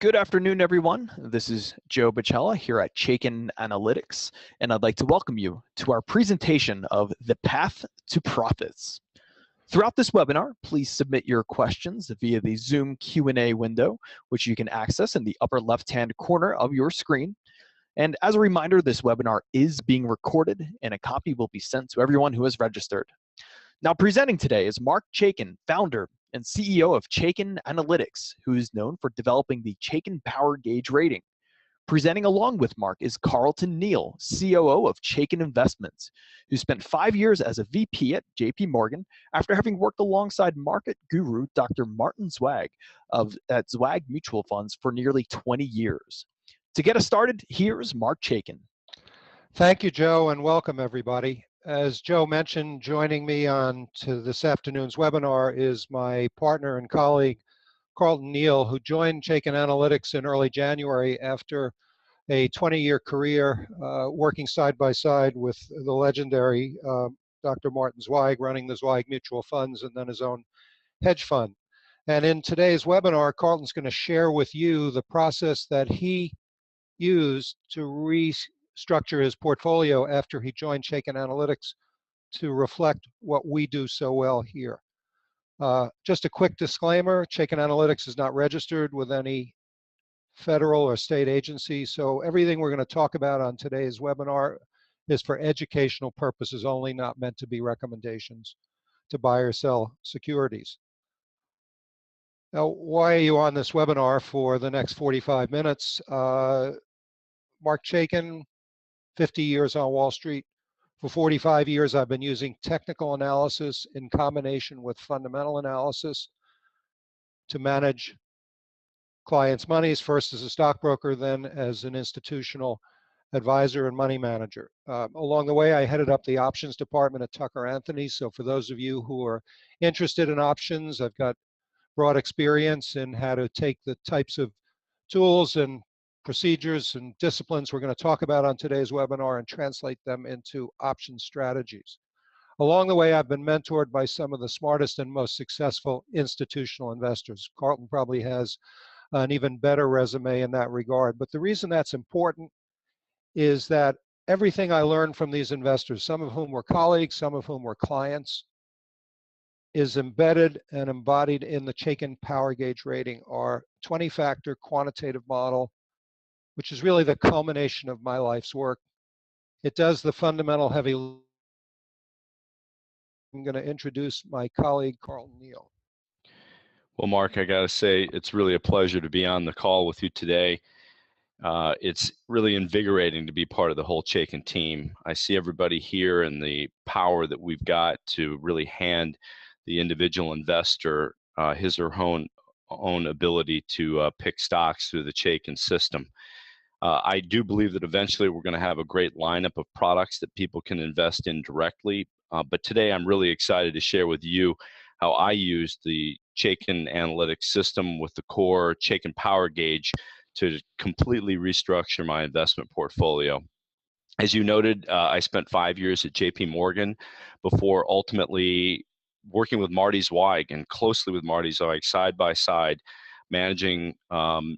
Good afternoon, everyone. This is Joe Bacella here at Chaikin Analytics, and I'd like to welcome you to our presentation of The Path to Profits. Throughout this webinar, please submit your questions via the Zoom Q&A window, which you can access in the upper left-hand corner of your screen. And as a reminder, this webinar is being recorded, and a copy will be sent to everyone who has registered. Now, presenting today is Marc Chaikin, founder and CEO of Chaikin Analytics, who is known for developing the Chaikin Power Gauge rating. Presenting along with Marc is Carlton Neel, COO of Chaikin Investments, who spent 5 years as a VP at J.P. Morgan after having worked alongside market guru Dr. Martin Zweig at Zweig Mutual Funds for nearly 20 years. To get us started, here's Marc Chaikin. Thank you, Joe, and welcome everybody. As Joe mentioned, joining me on to this afternoon's webinar is my partner and colleague, Carlton Neel, who joined Chaikin Analytics in early January after a 20-year career working side by side with the legendary Dr. Martin Zweig, running the Zweig Mutual Funds and then his own hedge fund. And in today's webinar, Carlton's going to share with you the process that he used to restructure his portfolio after he joined Chaikin Analytics to reflect what we do so well here. Just a quick disclaimer, Chaikin Analytics is not registered with any federal or state agency, so everything we're going to talk about on today's webinar is for educational purposes only, not meant to be recommendations to buy or sell securities. Now, why are you on this webinar for the next 45 minutes? Marc Chaikin, 50 years on Wall Street. For 45 years, I've been using technical analysis in combination with fundamental analysis to manage clients' monies, first as a stockbroker, then as an institutional advisor and money manager. Along the way, I headed up the options department at Tucker Anthony. So for those of you who are interested in options, I've got broad experience in how to take the types of tools and procedures and disciplines we're going to talk about on today's webinar and translate them into option strategies. Along the way, I've been mentored by some of the smartest and most successful institutional investors. Carlton probably has an even better resume in that regard. But the reason that's important is that everything I learned from these investors, some of whom were colleagues, some of whom were clients, is embedded and embodied in the Chaikin Power Gauge rating, our 20-factor quantitative model, which is really the culmination of my life's work. It does the fundamental heavy. I'm going to introduce my colleague, Carlton Neel. Well, Marc, I got to say, it's really a pleasure to be on the call with you today. It's really invigorating to be part of the whole Chaikin team. I see everybody here and the power that we've got to really hand the individual investor his or her own ability to pick stocks through the Chaikin system. I do believe that eventually we're going to have a great lineup of products that people can invest in directly. But today I'm really excited to share with you how I use the Chaikin Analytics system with the core Chaikin Power Gauge to completely restructure my investment portfolio. As you noted, I spent 5 years at J.P. Morgan before ultimately working with Marty Zweig and closely with Marty Zweig side by side, managing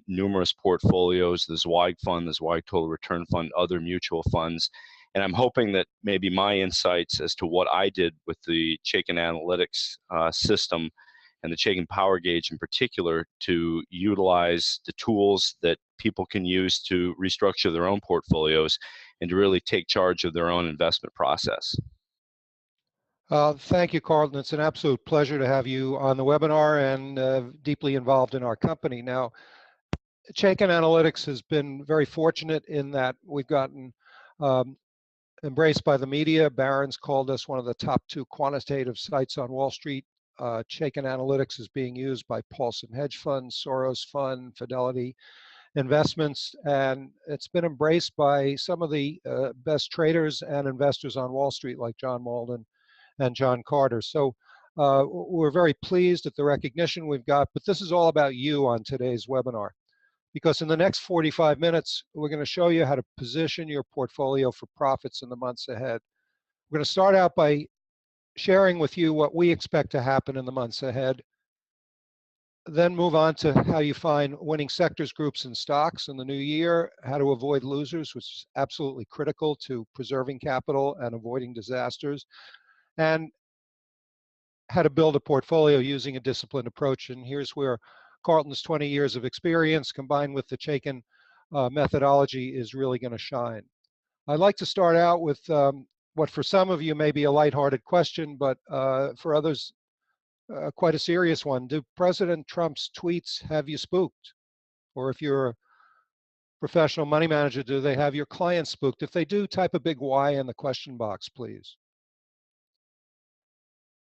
numerous portfolios, the Zweig Fund, the Zweig Total Return Fund, other mutual funds. And I'm hoping that maybe my insights as to what I did with the Chaikin Analytics system and the Chaikin Power Gauge in particular to utilize the tools that people can use to restructure their own portfolios and to really take charge of their own investment process. Thank you, Carlton. It's an absolute pleasure to have you on the webinar and deeply involved in our company. Now, Chaikin Analytics has been very fortunate in that we've gotten embraced by the media. Barron's called us one of the top 2 quantitative sites on Wall Street. Chaikin Analytics is being used by Paulson Hedge Funds, Soros Fund, Fidelity Investments, and it's been embraced by some of the best traders and investors on Wall Street like John Malden and John Carter. So we're very pleased at the recognition we've got, but this is all about you on today's webinar. Because in the next 45 minutes, we're going to show you how to position your portfolio for profits in the months ahead. We're going to start out by sharing with you what we expect to happen in the months ahead. then move on to how you find winning sectors, groups, and stocks in the new year, how to avoid losers, which is absolutely critical to preserving capital and avoiding disasters, and how to build a portfolio using a disciplined approach. And here's where Carlton's 20 years of experience combined with the Chaikin methodology is really going to shine. I'd like to start out with what for some of you may be a lighthearted question, but for others, quite a serious one. Do President Trump's tweets have you spooked? Or if you're a professional money manager, do they have your clients spooked? If they do, type a big Y in the question box, please.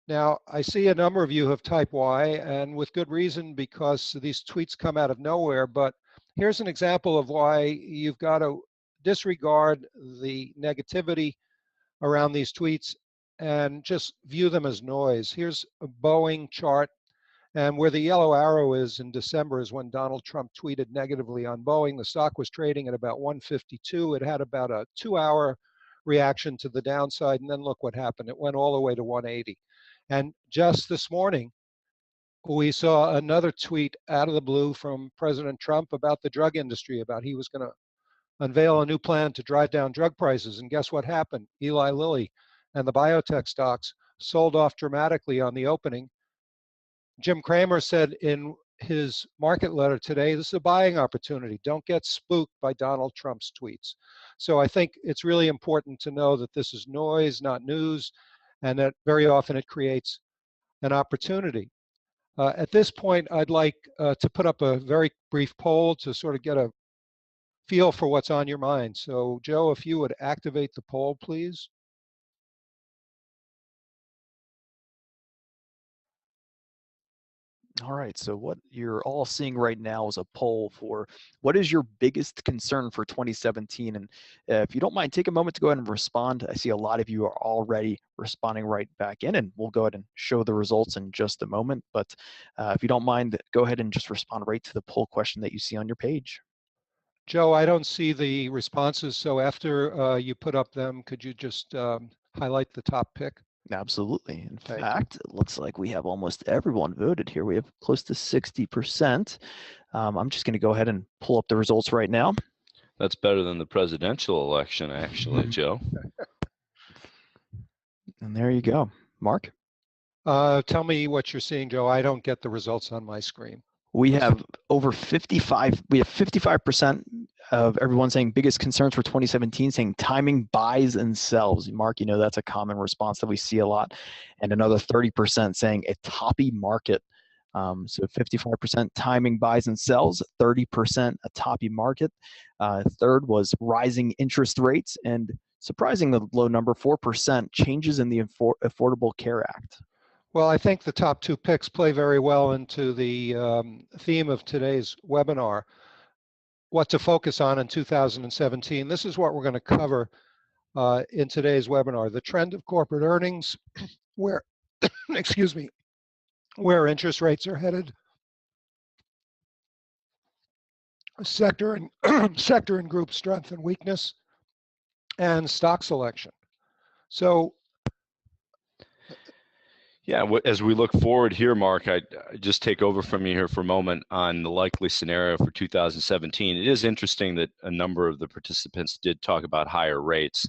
Now, I see a number of you have typed Y, and with good reason, because these tweets come out of nowhere, but here's an example of why you've got to disregard the negativity around these tweets and just view them as noise. Here's a Boeing chart, and where the yellow arrow is in December is when Donald Trump tweeted negatively on Boeing. The stock was trading at about 152. It had about a 2-hour reaction to the downside, and then look what happened. It went all the way to 180. And just this morning, we saw another tweet out of the blue from President Trump about the drug industry, about he was going to unveil a new plan to drive down drug prices. And guess what happened? Eli Lilly and the biotech stocks sold off dramatically on the opening. Jim Cramer said in his market letter today, this is a buying opportunity. Don't get spooked by Donald Trump's tweets. So I think it's really important to know that this is noise, not news, and that very often it creates an opportunity. At this point, I'd like to put up a very brief poll to sort of get a feel for what's on your mind. So Joe, if you would activate the poll, please. All right, so what you're all seeing right now is a poll for what is your biggest concern for 2017. And if you don't mind, take a moment to go ahead and respond. I see a lot of you are already responding right back in, and we'll go ahead and show the results in just a moment. But if you don't mind, go ahead and just respond right to the poll question that you see on your page. Joe, I don't see the responses, so after you put up them, could you just highlight the top pick? Absolutely. In fact, it looks like we have almost everyone voted here. We have close to 60%. I'm just going to go ahead and pull up the results right now. That's better than the presidential election, actually, Joe. And there you go. Mark? Tell me what you're seeing, Joe. I don't get the results on my screen. We have over 55% of everyone saying biggest concerns for 2017, saying timing, buys, and sells. Mark, you know that's a common response that we see a lot. And another 30% saying a toppy market. So 55% timing, buys, and sells, 30% a toppy market. Third was rising interest rates, and surprising the low number, 4%, changes in the Affordable Care Act. Well, I think the top two picks play very well into the theme of today's webinar, what to focus on in 2017. This is what we're going to cover in today's webinar. The trend of corporate earnings, where, excuse me, where interest rates are headed, sector and group strength and weakness, and stock selection. So, yeah, as we look forward here, Mark, I just take over from you here for a moment on the likely scenario for 2017. It is interesting that a number of the participants did talk about higher rates,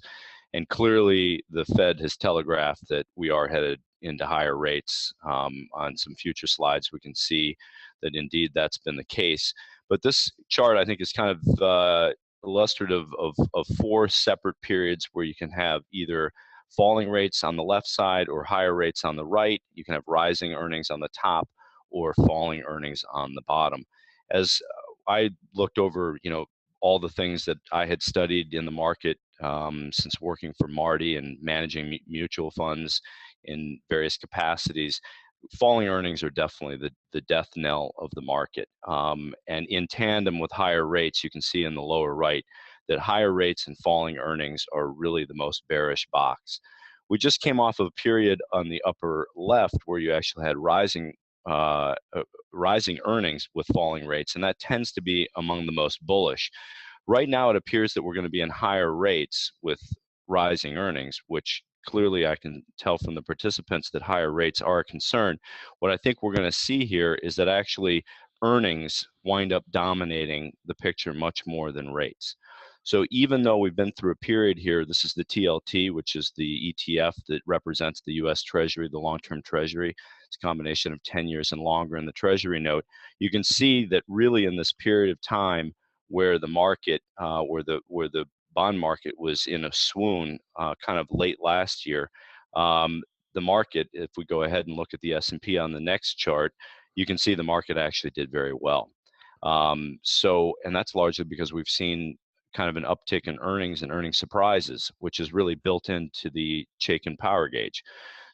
and clearly the Fed has telegraphed that we are headed into higher rates. On some future slides, we can see that indeed that's been the case. But this chart, I think, is kind of illustrative of 4 separate periods where you can have either falling rates on the left side or higher rates on the right. You can have rising earnings on the top or falling earnings on the bottom. As I looked over, all the things that I had studied in the market since working for Marty and managing mutual funds in various capacities, falling earnings are definitely the death knell of the market. And in tandem with higher rates, you can see in the lower right that higher rates and falling earnings are really the most bearish box. We just came off of a period on the upper left where you actually had rising earnings with falling rates, and that tends to be among the most bullish. Right now, it appears that we're going to be in higher rates with rising earnings, which clearly I can tell from the participants that higher rates are a concern. What I think we're going to see here is that actually earnings wind up dominating the picture much more than rates. So even though we've been through a period here, this is the TLT, which is the ETF that represents the US Treasury, the long-term Treasury. It's a combination of 10 years and longer in the Treasury note. You can see that really in this period of time where the market, where the bond market was in a swoon kind of late last year, the market, if we go ahead and look at the S&P on the next chart, you can see the market actually did very well. And that's largely because we've seen kind of an uptick in earnings and earnings surprises, which is really built into the Chaikin power gauge.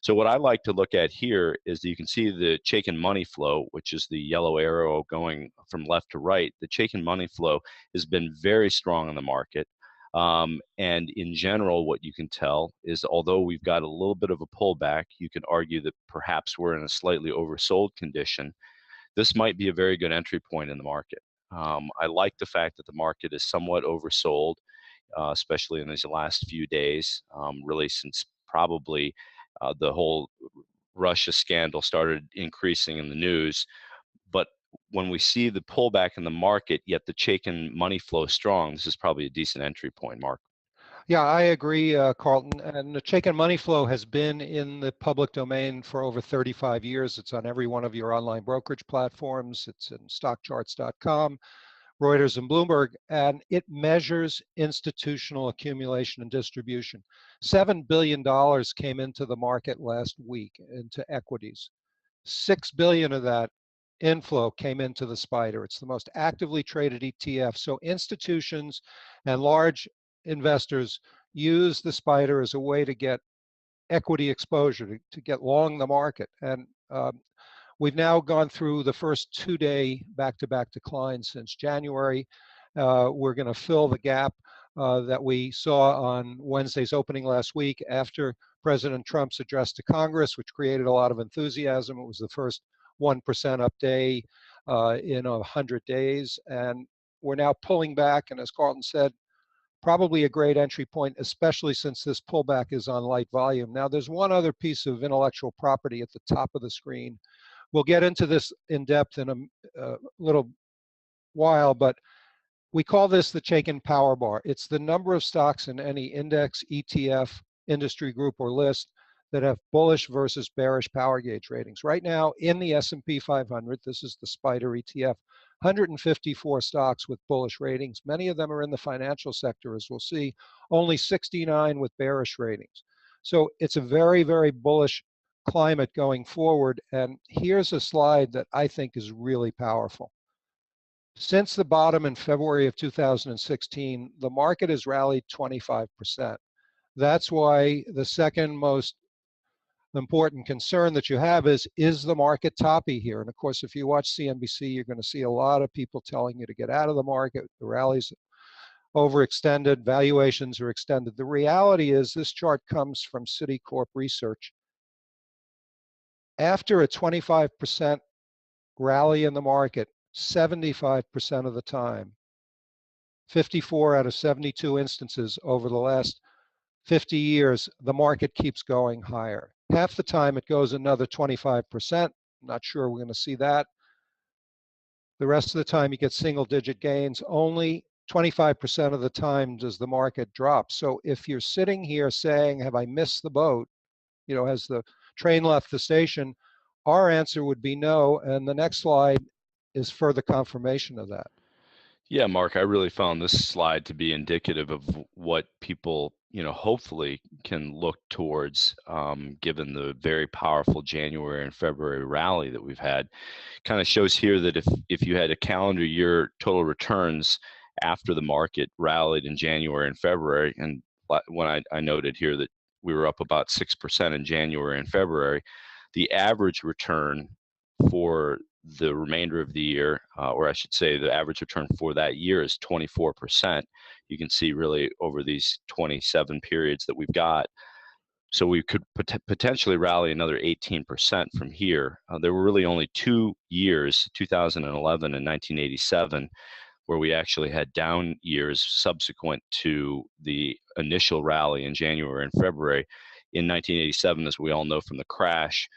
So what I like to look at here is that you can see the Chaikin money flow, which is the yellow arrow going from left to right. The Chaikin money flow has been very strong in the market. And in general, what you can tell is although we've got a little bit of a pullback, you can argue that perhaps we're in a slightly oversold condition. This might be a very good entry point in the market. I like the fact that the market is somewhat oversold, especially in these last few days, really since probably the whole Russia scandal started increasing in the news. But when we see the pullback in the market, yet the Chaikin money flow strong, this is probably a decent entry point, Mark. Yeah, I agree, Carlton. And the Chaikin money flow has been in the public domain for over 35 years. It's on every one of your online brokerage platforms. It's in stockcharts.com, Reuters and Bloomberg, and it measures institutional accumulation and distribution. $7 billion came into the market last week into equities. $6 billion of that inflow came into the SPDR. It's the most actively traded ETF. So institutions and large investors use the SPDR as a way to get equity exposure, to get long the market. And we've now gone through the first 2-day back-to-back decline since January. We're going to fill the gap that we saw on Wednesday's opening last week after President Trump's address to Congress, which created a lot of enthusiasm. It was the first 1% up day in 100 days. And we're now pulling back. And as Carlton said, probably a great entry point, especially since this pullback is on light volume. Now, there's one other piece of intellectual property at the top of the screen. We'll get into this in depth in a little while, but we call this the Chaikin Power Bar. It's the number of stocks in any index, ETF, industry group, or list that have bullish versus bearish power gauge ratings. Right now, in the S&P 500, this is the SPDR ETF, 154 stocks with bullish ratings. Many of them are in the financial sector, as we'll see, only 69 with bearish ratings. So it's a very, very bullish climate going forward. And here's a slide that I think is really powerful. Since the bottom in February of 2016, the market has rallied 25%. That's why the second most important concern that you have is the market toppy here? And of course, if you watch CNBC, you're going to see a lot of people telling you to get out of the market. The rally's overextended, valuations are extended. The reality is this chart comes from Citicorp Research. After a 25% rally in the market, 75% of the time, 54 out of 72 instances over the last 50 years, the market keeps going higher. Half the time it goes another 25%. I'm not sure we're going to see that. The rest of the time you get single-digit gains. Only 25% of the time does the market drop. So if you're sitting here saying, have I missed the boat? You know, has the train left the station? Our answer would be no. And the next slide is further confirmation of that. Yeah, Mark, I really found this slide to be indicative of what people, hopefully can look towards, given the very powerful January and February rally that we've had. Kind of shows here that if you had a calendar year total returns after the market rallied in January and February, and when I noted here that we were up about 6% in January and February, the average return for the remainder of the year, or I should say the average return for that year is 24%. You can see really over these 27 periods that we've got. So we could potentially rally another 18% from here. There were really only 2 years, 2011 and 1987, where we actually had down years subsequent to the initial rally in January and February. in 1987, as we all know from the crash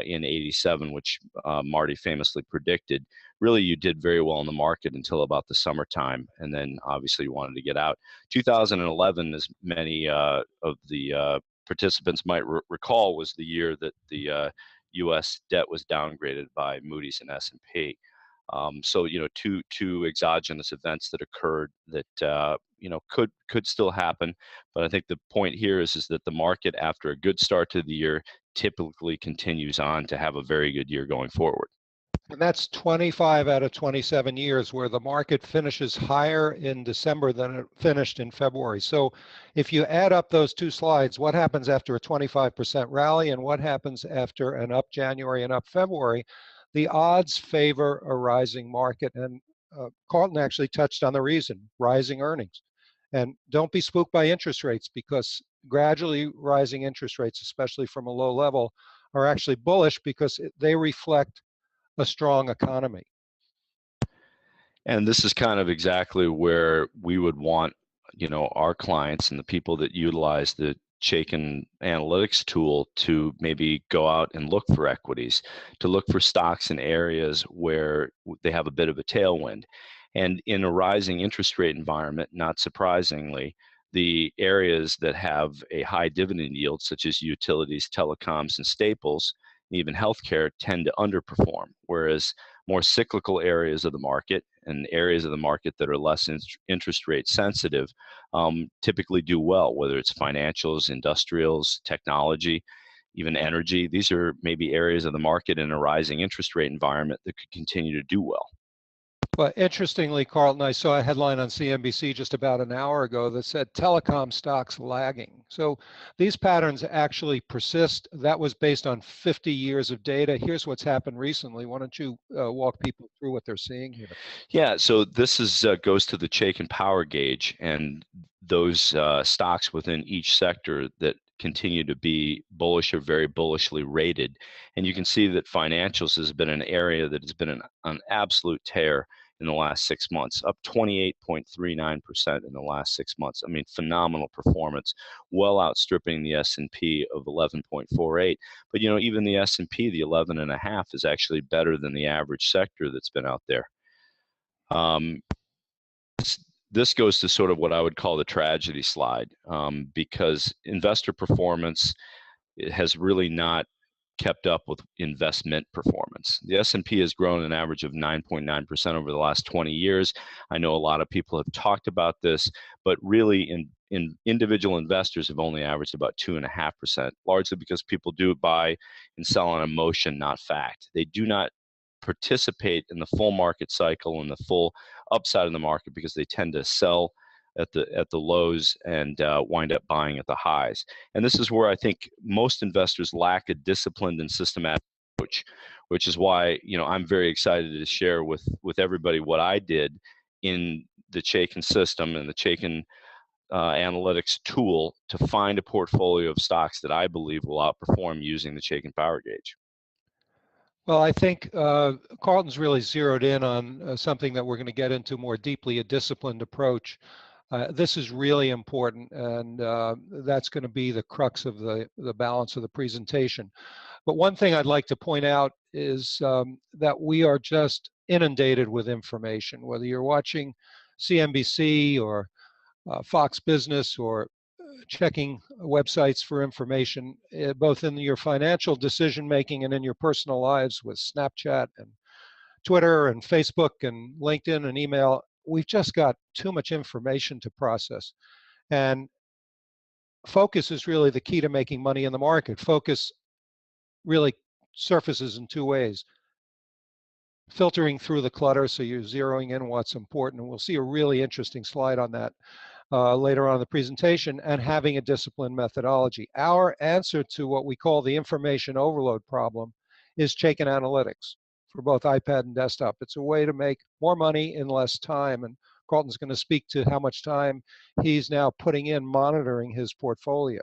in 87, which Marty famously predicted. Really, you did very well in the market until about the summertime, and then obviously you wanted to get out. 2011, as many of the participants might recall, was the year that the U.S. debt was downgraded by Moody's and S&P. So two exogenous events that occurred that could still happen, but I think the point here is that the market, after a good start to the year, typically continues on to have a very good year going forward. And that's 25 out of 27 years where the market finishes higher in December than it finished in February. So if you add up those two slides, what happens after a 25% rally and what happens after an up January and up February, the odds favor a rising market. And Carlton actually touched on the reason: rising earnings. And don't be spooked by interest rates, because gradually rising interest rates, especially from a low level, are actually bullish because they reflect a strong economy. And this is kind of exactly where we would want, our clients and the people that utilize the Chaikin Analytics tool to maybe go out and look for equities, to look for stocks in areas where they have a bit of a tailwind. And in a rising interest rate environment, not surprisingly, the areas that have a high dividend yield, such as utilities, telecoms, and staples, and even healthcare, tend to underperform, whereas more cyclical areas of the market and areas of the market that are less interest rate sensitive typically do well, whether it's financials, industrials, technology, even energy. These are maybe areas of the market in a rising interest rate environment that could continue to do well. Well, interestingly, Carlton, I saw a headline on CNBC just about an hour ago that said telecom stocks lagging. So these patterns actually persist. That was based on 50 years of data. Here's what's happened recently. Why don't you walk people through what they're seeing here? Yeah, so this is goes to the Chaikin Power Gauge and those stocks within each sector that continue to be bullish or very bullishly rated. And you can see that financials has been an area that has been an absolute tear in the last 6 months, up 28.39% in the last 6 months. I mean, phenomenal performance, well outstripping the S&P of 11.48. But even the S&P, the 11.5, is actually better than the average sector that's been out there. This goes to sort of what I would call the tragedy slide, because investor performance has really not kept up with investment performance. The S&P has grown an average of 9.9% over the last 20 years. I know a lot of people have talked about this, but really in individual investors have only averaged about 2.5%, largely because people do buy and sell on emotion, not fact. They do not participate in the full market cycle and the full upside of the market because they tend to sell at the lows and wind up buying at the highs. And this is where I think most investors lack a disciplined and systematic approach, which is why I'm very excited to share with everybody what I did in the Chaikin system and the Chaikin Analytics tool to find a portfolio of stocks that I believe will outperform using the Chaikin Power Gauge. Well, I think Carlton's really zeroed in on something that we're going to get into more deeply: a disciplined approach. This is really important, and that's going to be the crux of the balance of the presentation. But one thing I'd like to point out is that we are just inundated with information, whether you're watching CNBC or Fox Business or checking websites for information, both in your financial decision making and in your personal lives with Snapchat and Twitter and Facebook and LinkedIn and email. We've just got too much information to process. And focus is really the key to making money in the market. Focus really surfaces in two ways: filtering through the clutter, so you're zeroing in what's important, and we'll see a really interesting slide on that later on in the presentation, and having a disciplined methodology. Our answer to what we call the information overload problem is Chaikin Analytics for both iPad and desktop. It's a way to make more money in less time, and Carlton's going to speak to how much time he's now putting in monitoring his portfolio.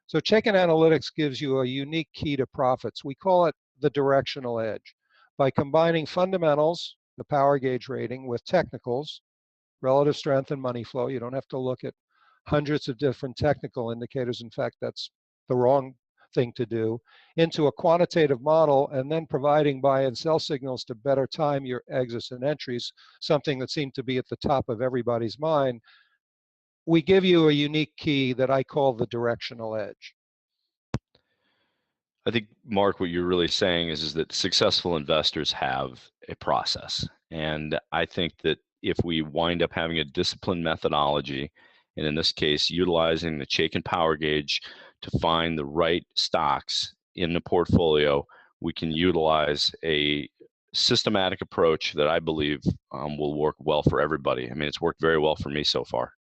So Chaikin Analytics gives you a unique key to profits. We call it the directional edge. By combining fundamentals, the power gauge rating, with technicals, relative strength and money flow. You don't have to look at hundreds of different technical indicators. In fact, that's the wrong thing to do, into a quantitative model, and then providing buy and sell signals to better time your exits and entries, something that seemed to be at the top of everybody's mind. We give you a unique key that I call the directional edge. I think, Mark, what you're really saying is that successful investors have a process. And I think that if we wind up having a disciplined methodology, and in this case, utilizing the Chaikin Power Gauge to find the right stocks in the portfolio, we can utilize a systematic approach that I believe will work well for everybody. I mean, it's worked very well for me so far.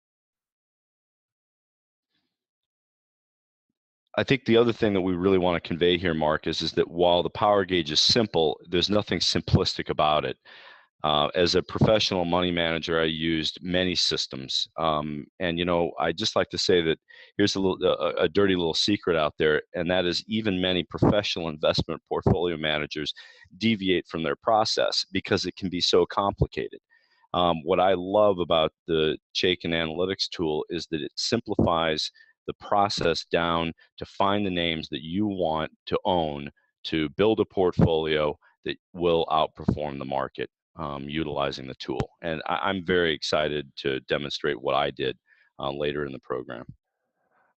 I think the other thing that we really want to convey here, Mark, is that while the power gauge is simple, there's nothing simplistic about it. As a professional money manager, I used many systems. And, you know, I just like to say that here's a dirty little secret out there, and that is even many professional investment portfolio managers deviate from their process because it can be so complicated. What I love about the Chaikin Analytics tool is that it simplifies the process down to find the names that you want to own to build a portfolio that will outperform the market utilizing the tool. And I'm very excited to demonstrate what I did later in the program.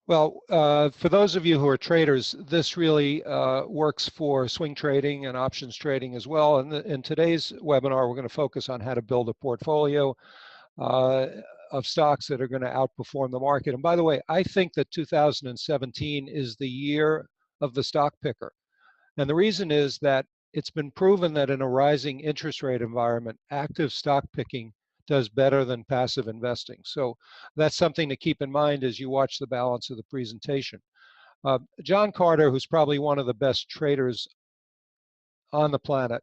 Well, for those of you who are traders, this really works for swing trading and options trading as well. And in today's webinar, we're going to focus on how to build a portfolio of stocks that are going to outperform the market. And by the way, I think that 2017 is the year of the stock picker. And the reason is that it's been proven that in a rising interest rate environment, active stock picking does better than passive investing. So that's something to keep in mind as you watch the balance of the presentation. John Carter, who's probably one of the best traders on the planet,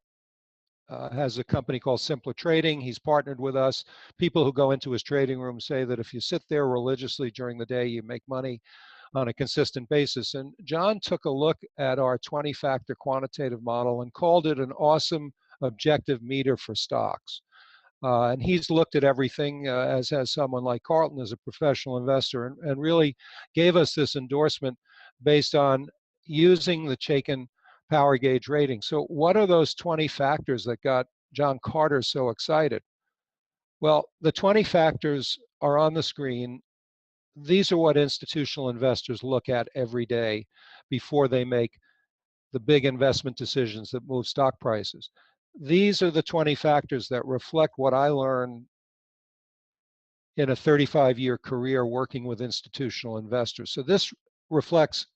has a company called Simpler Trading. He's partnered with us. People who go into his trading room say that if you sit there religiously during the day, you make money on a consistent basis. And John took a look at our 20-factor quantitative model and called it an awesome objective meter for stocks. And he's looked at everything, as has someone like Carlton as a professional investor, and really gave us this endorsement based on using the Chaikin Power Gauge rating. So what are those 20 factors that got John Carter so excited? Well, the 20 factors are on the screen. These are what institutional investors look at every day before they make the big investment decisions that move stock prices. These are the 20 factors that reflect what I learned in a 35-year career working with institutional investors. So this reflects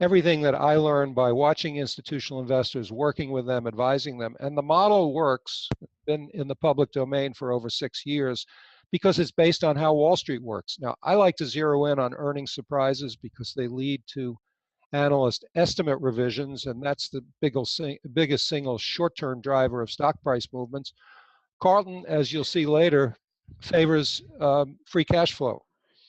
everything that I learned by watching institutional investors, working with them, advising them. And the model works, been in the public domain for over 6 years, because it's based on how Wall Street works. Now, I like to zero in on earnings surprises because they lead to analyst estimate revisions, and that's the biggest single short-term driver of stock price movements. Carlton, as you'll see later, favors free cash flow.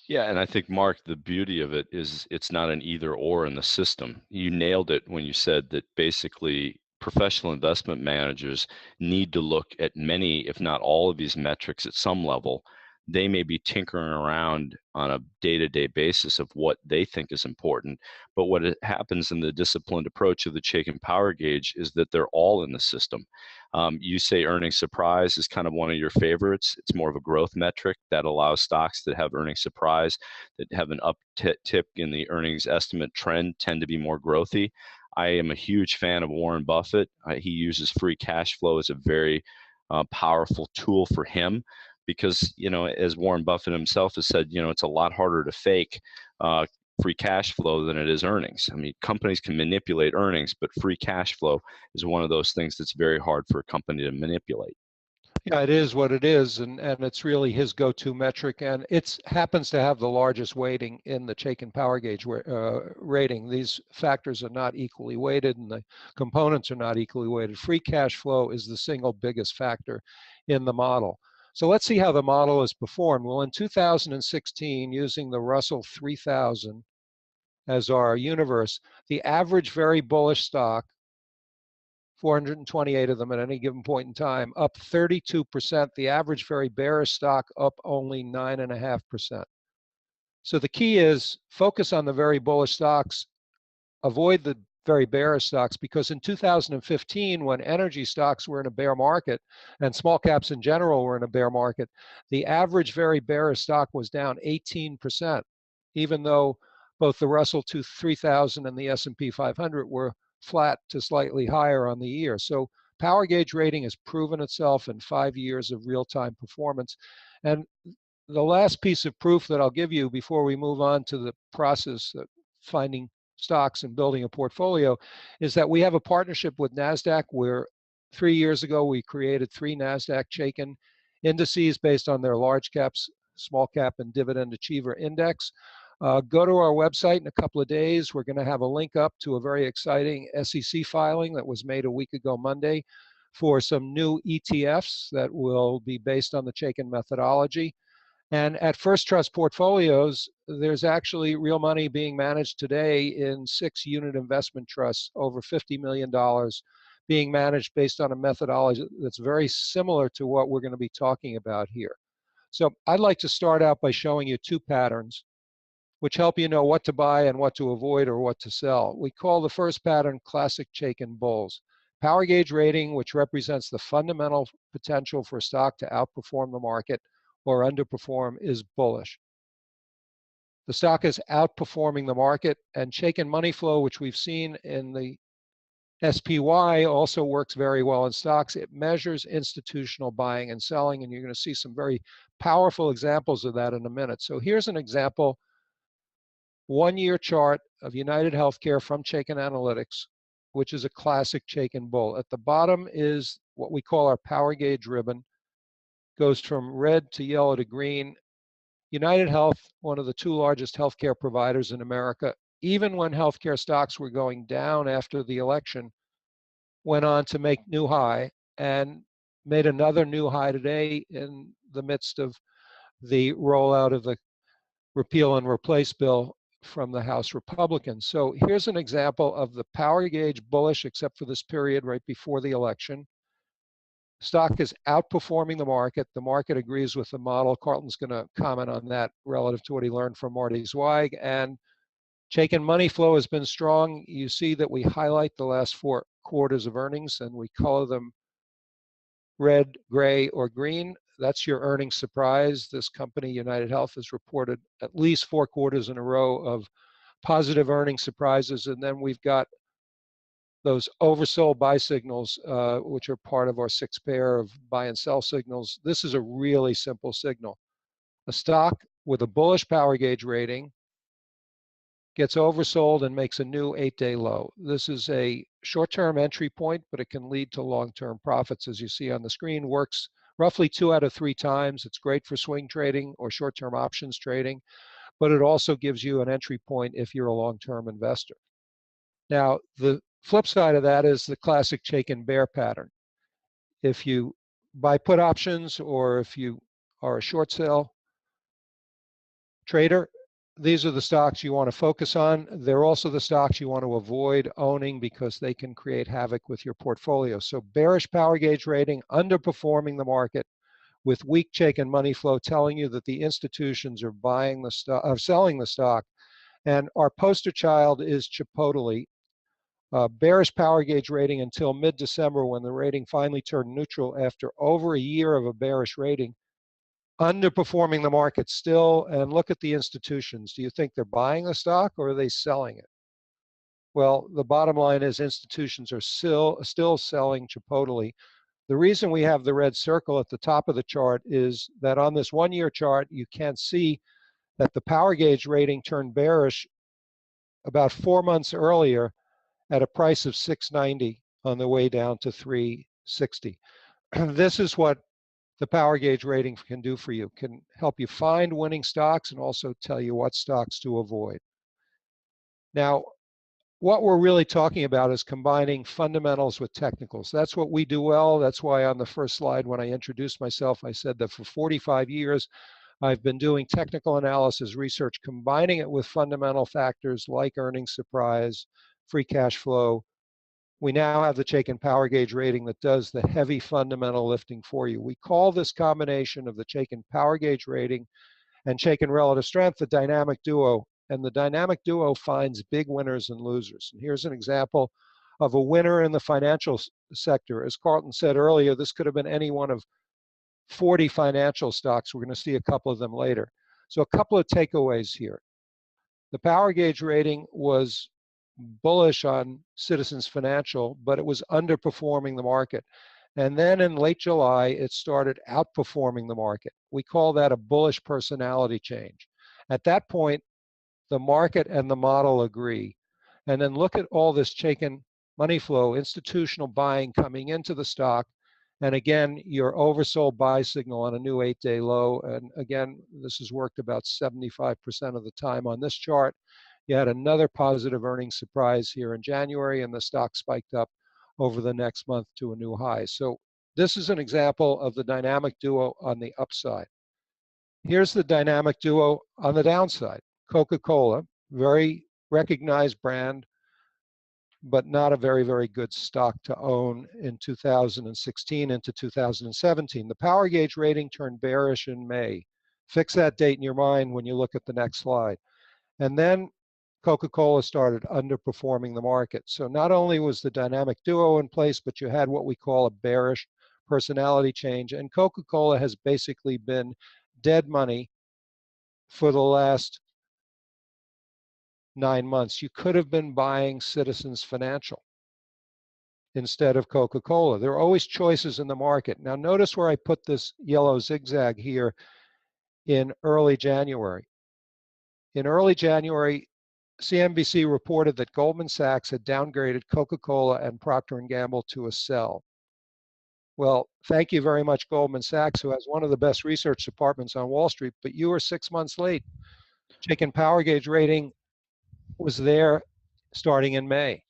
Yeah, and I think, Mark, the beauty of it is it's not an either or in the system. You nailed it when you said that basically professional investment managers need to look at many, if not all of these metrics at some level. They may be tinkering around on a day-to-day basis of what they think is important, but what happens in the disciplined approach of the Chaikin Power Gauge is that they're all in the system. You say earnings surprise is kind of one of your favorites. It's more of a growth metric that allows stocks that have earnings surprise, that have an uptick in the earnings estimate trend, tend to be more growthy. I am a huge fan of Warren Buffett. He uses free cash flow as a very powerful tool for him. Because, you know, as Warren Buffett himself has said, you know, it's a lot harder to fake free cash flow than it is earnings. I mean, companies can manipulate earnings, but free cash flow is one of those things that's very hard for a company to manipulate. Yeah, it is what it is, and it's really his go-to metric, and it happens to have the largest weighting in the Chaikin Power Gauge rating. These factors are not equally weighted, and the components are not equally weighted. Free cash flow is the single biggest factor in the model. So let's see how the model is performed. Well, in 2016, using the Russell 3000 as our universe, the average very bullish stock, 428 of them at any given point in time, up 32%. The average very bearish stock up only 9.5%. So the key is focus on the very bullish stocks, avoid the very bearish stocks, because in 2015, when energy stocks were in a bear market and small caps in general were in a bear market, the average very bearish stock was down 18%, even though both the Russell 3000 and the S&P 500 were flat to slightly higher on the year. So power gauge rating has proven itself in 5 years of real-time performance. And the last piece of proof that I'll give you before we move on to the process of finding stocks and building a portfolio is that we have a partnership with NASDAQ, where 3 years ago we created 3 NASDAQ Chaikin indices based on their large caps, small cap, and dividend achiever index. Go to our website in a couple of days. We're going to have a link up to a very exciting SEC filing that was made a week ago Monday for some new ETFs that will be based on the Chaikin methodology. And at First Trust Portfolios, there's actually real money being managed today in 6 unit investment trusts, over $50 million, being managed based on a methodology that's very similar to what we're going to be talking about here. So I'd like to start out by showing you 2 patterns which help you know what to buy and what to avoid or what to sell. We call the first pattern classic Chaikin bulls. Power gauge rating, which represents the fundamental potential for a stock to outperform the market or underperform, is bullish. The stock is outperforming the market, and Chaikin money flow, which we've seen in the SPY, also works very well in stocks. It measures institutional buying and selling, and you're going to see some very powerful examples of that in a minute. So here's an example, 1-year chart of United Healthcare from Chaikin Analytics, which is a classic Chaikin bull. At the bottom is what we call our power gauge ribbon. Goes from red to yellow to green. United Health, one of the 2 largest healthcare providers in America, even when healthcare stocks were going down after the election, went on to make new high and made another new high today in the midst of the rollout of the repeal and replace bill from the House Republicans. So here's an example of the power gauge bullish, except for this period right before the election. Stock is outperforming the market. The market agrees with the model. Carlton's going to comment on that relative to what he learned from Marty Zweig. And Chaikin money flow has been strong. You see that we highlight the last 4 quarters of earnings, and we color them red, gray, or green. That's your earnings surprise. This company, United Health, has reported at least 4 quarters in a row of positive earnings surprises. And then we've got those oversold buy signals, which are part of our 6 pair of buy and sell signals. This is a really simple signal. A stock with a bullish power gauge rating gets oversold and makes a new 8-day low. This is a short-term entry point, but it can lead to long-term profits, as you see on the screen. Works roughly 2 out of 3 times. It's great for swing trading or short-term options trading, but it also gives you an entry point if you're a long-term investor. Now, the flip side of that is the classic Chaikin bear pattern. If you buy put options or if you are a short sale trader, these are the stocks you want to focus on. They're also the stocks you want to avoid owning because they can create havoc with your portfolio. So bearish power gauge rating, underperforming the market with weak Chaikin money flow, telling you that the institutions are buying the stock, are selling the stock. And our poster child is Chipotle. Bearish power gauge rating until mid-December, when the rating finally turned neutral after over a year of a bearish rating. Underperforming the market still, and look at the institutions. Do you think they're buying the stock or are they selling it? Well, the bottom line is institutions are still selling Chipotle. The reason we have the red circle at the top of the chart is that on this 1-year chart, you can see that the power gauge rating turned bearish about 4 months earlier at a price of $6.90 on the way down to $3.60. This is what the power gauge rating can do for you. Can help you find winning stocks and also tell you what stocks to avoid. Now, what we're really talking about is combining fundamentals with technicals. That's what we do well. That's why on the first slide, when I introduced myself, I said that for 45 years, I've been doing technical analysis research, combining it with fundamental factors like earnings surprise, free cash flow. We now have the Chaikin power gauge rating that does the heavy fundamental lifting for you. We call this combination of the Chaikin power gauge rating And Chaikin Relative Strength, the dynamic duo. And the dynamic duo finds big winners and losers. And here's an example of a winner in the financial sector. As Carlton said earlier, this could have been any one of 40 financial stocks. We're going to see a couple of them later. So a couple of takeaways here. The power gauge rating was bullish on Citizens Financial, but it was underperforming the market. And then in late July, it started outperforming the market. We call that a bullish personality change. At that point, the market and the model agree. And then look at all this Chaikin money flow, institutional buying coming into the stock. And again, your oversold buy signal on a new 8-day low. And again, this has worked about 75% of the time on this chart. You had another positive earnings surprise here in January, and the stock spiked up over the next month to a new high. So this is an example of the dynamic duo on the upside. Here's the dynamic duo on the downside. Coca-Cola, very recognized brand, but not a very, very good stock to own in 2016 into 2017. The power gauge rating turned bearish in May. Fix that date in your mind when you look at the next slide. And then Coca-Cola started underperforming the market. So not only was the dynamic duo in place, but you had what we call a bearish personality change. And Coca-Cola has basically been dead money for the last 9 months. You could have been buying Citizens Financial instead of Coca-Cola. There are always choices in the market. Now notice where I put this yellow zigzag here in early January. In early January, CNBC reported that Goldman Sachs had downgraded Coca-Cola and Procter Gamble to a sell. Well, thank you very much, Goldman Sachs, who has one of the best research departments on Wall Street, but you were 6 months late. Chaikin power gauge rating was there starting in May.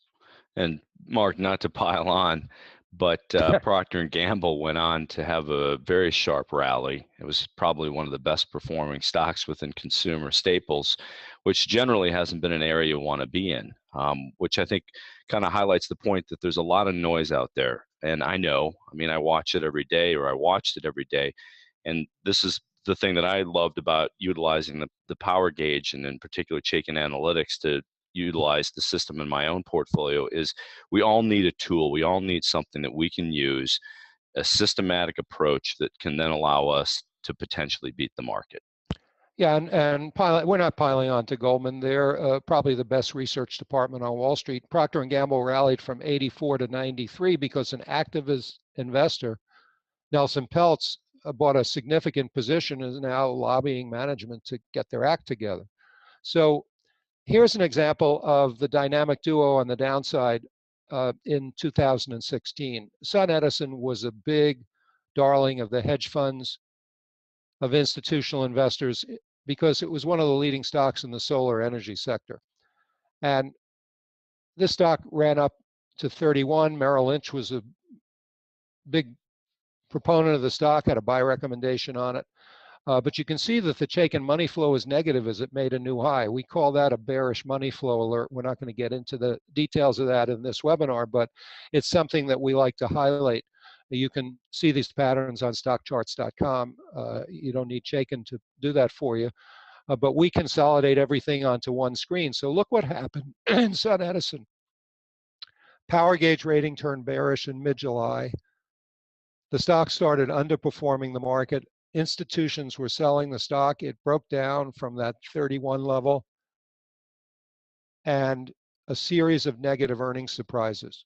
And Mark, not to pile on, but Procter & Gamble went on to have a very sharp rally. It was probably one of the best performing stocks within consumer staples, which generally hasn't been an area you want to be in, which I think kind of highlights the point that there's a lot of noise out there. And I know, I mean, I watch it every day, or I watched it every day. And this is the thing that I loved about utilizing the power gauge, and in particular Chaikin Analytics, to utilize the system in my own portfolio, is we all need a tool. We all need something that we can use, a systematic approach that can then allow us to potentially beat the market. Yeah, and we're not piling on to Goldman. They're probably the best research department on Wall Street. Procter & Gamble rallied from 84 to 93 because an activist investor, Nelson Peltz, bought a significant position, is now lobbying management to get their act together. So here's an example of the dynamic duo on the downside in 2016. SunEdison was a big darling of the hedge funds, of institutional investors, because it was one of the leading stocks in the solar energy sector. And this stock ran up to 31. Merrill Lynch was a big proponent of the stock, had a buy recommendation on it. But you can see that the Chaikin money flow is negative as it made a new high. We call that a bearish money flow alert. We're not going to get into the details of that in this webinar, but it's something that we like to highlight. You can see these patterns on stockcharts.com. You don't need Chaikin to do that for you, but we consolidate everything onto one screen. So look what happened in SunEdison. Power gauge rating turned bearish in mid-July. The stock started underperforming the market. Institutions were selling the stock. It broke down from that 31 level, and a series of negative earnings surprises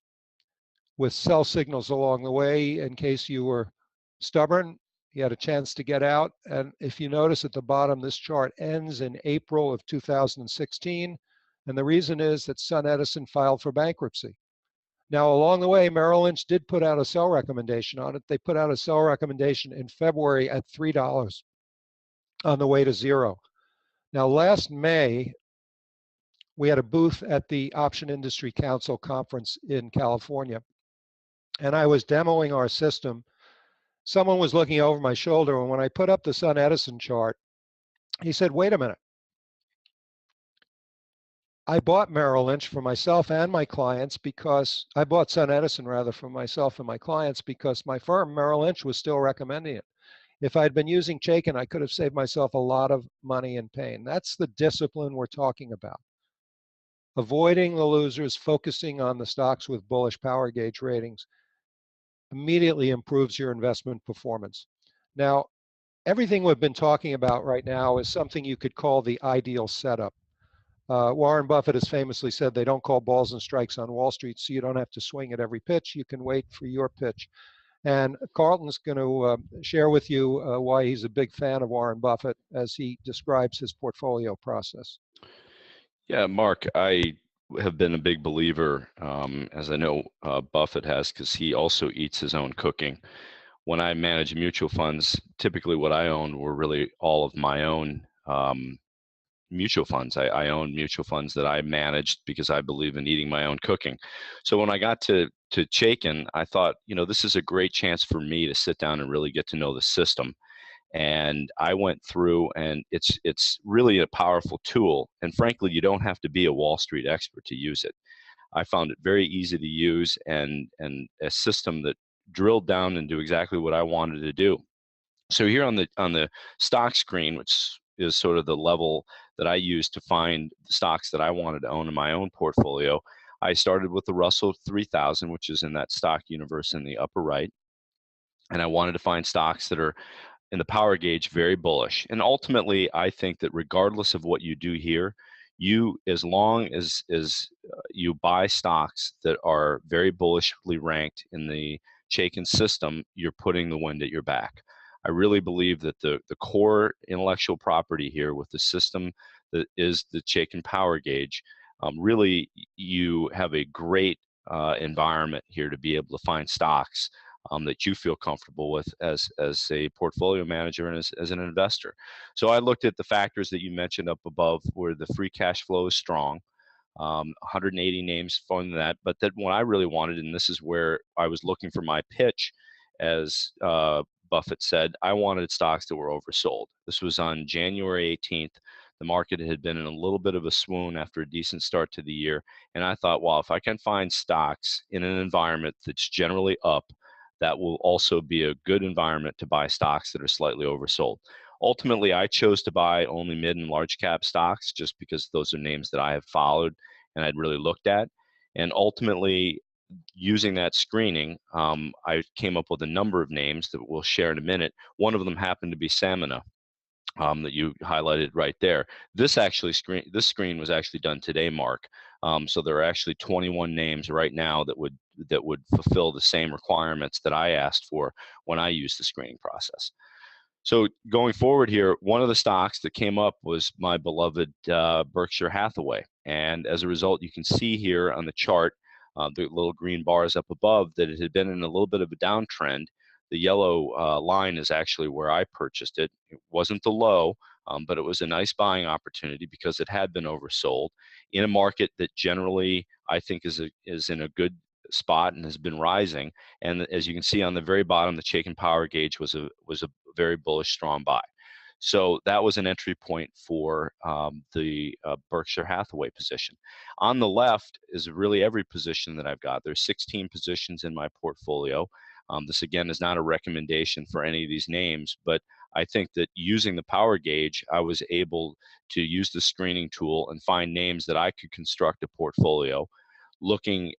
with sell signals along the way. In case you were stubborn, you had a chance to get out. And if you notice at the bottom, this chart ends in April of 2016. And the reason is that SunEdison filed for bankruptcy. Now, along the way, Merrill Lynch did put out a sell recommendation on it. They put out a sell recommendation in February at $3 on the way to zero. Now, last May, we had a booth at the Option Industry Council conference in California, and I was demoing our system. Someone was looking over my shoulder, and when I put up the SunEdison chart, he said, "Wait a minute. I bought Merrill Lynch for myself and my clients because I bought SunEdison rather for myself and my clients because my firm, Merrill Lynch, was still recommending it." If I'd been using Chaikin, I could have saved myself a lot of money and pain. That's the discipline we're talking about. Avoiding the losers, focusing on the stocks with bullish power gauge ratings immediately improves your investment performance. Now, everything we've been talking about right now is something you could call the ideal setup. Warren Buffett has famously said they don't call balls and strikes on Wall Street, so you don't have to swing at every pitch. You can wait for your pitch. And Carlton's going to share with you why he's a big fan of Warren Buffett as he describes his portfolio process. Yeah, Mark, I have been a big believer, as I know Buffett has, because he also eats his own cooking. When I manage mutual funds, typically what I own were really all of my own mutual funds. I own mutual funds that I managed because I believe in eating my own cooking. So when I got to Chaikin, I thought, this is a great chance for me to sit down and really get to know the system. And I went through, and it's really a powerful tool. And frankly, you don't have to be a Wall Street expert to use it. I found it very easy to use and a system that drilled down into exactly what I wanted to do. So here on the stock screen, which is sort of the level that I use to find the stocks that I wanted to own in my own portfolio, I started with the Russell 3000, which is in that stock universe in the upper right. And I wanted to find stocks that are in the power gauge very bullish. And ultimately, I think that regardless of what you do here, as long as you buy stocks that are very bullishly ranked in the Chaikin system, you're putting the wind at your back. I really believe that the core intellectual property here with the system that is the Chaikin power gauge, really you have a great environment here to be able to find stocks that you feel comfortable with as a portfolio manager and as an investor. So I looked at the factors that you mentioned up above, where the free cash flow is strong, 180 names from that. But that what I really wanted, and this is where I was looking for my pitch, as Buffett said, I wanted stocks that were oversold. This was on January 18th. The market had been in a little bit of a swoon after a decent start to the year. And I thought, well, if I can find stocks in an environment that's generally up, that will also be a good environment to buy stocks that are slightly oversold. Ultimately, I chose to buy only mid and large cap stocks just because those are names that I have followed and I'd really looked at. And ultimately, using that screening, I came up with a number of names that we'll share in a minute. One of them happened to be Samina, that you highlighted right there. This screen was actually done today, Mark. So there are actually 21 names right now that would fulfill the same requirements that I asked for when I used the screening process. So going forward here, one of the stocks that came up was my beloved Berkshire Hathaway. And as a result, you can see here on the chart, the little green bars up above, that it had been in a little bit of a downtrend. The yellow line is actually where I purchased it. It wasn't the low, but it was a nice buying opportunity because it had been oversold in a market that generally I think is in a good spot and has been rising. And as you can see on the very bottom, the Chaikin power gauge was a very bullish, strong buy. So that was an entry point for the Berkshire Hathaway position. On the left is really every position that I've got. There's 16 positions in my portfolio. This, again, is not a recommendation for any of these names, but I think that using the power gauge, I was able to use the screening tool and find names that I could construct a portfolio, looking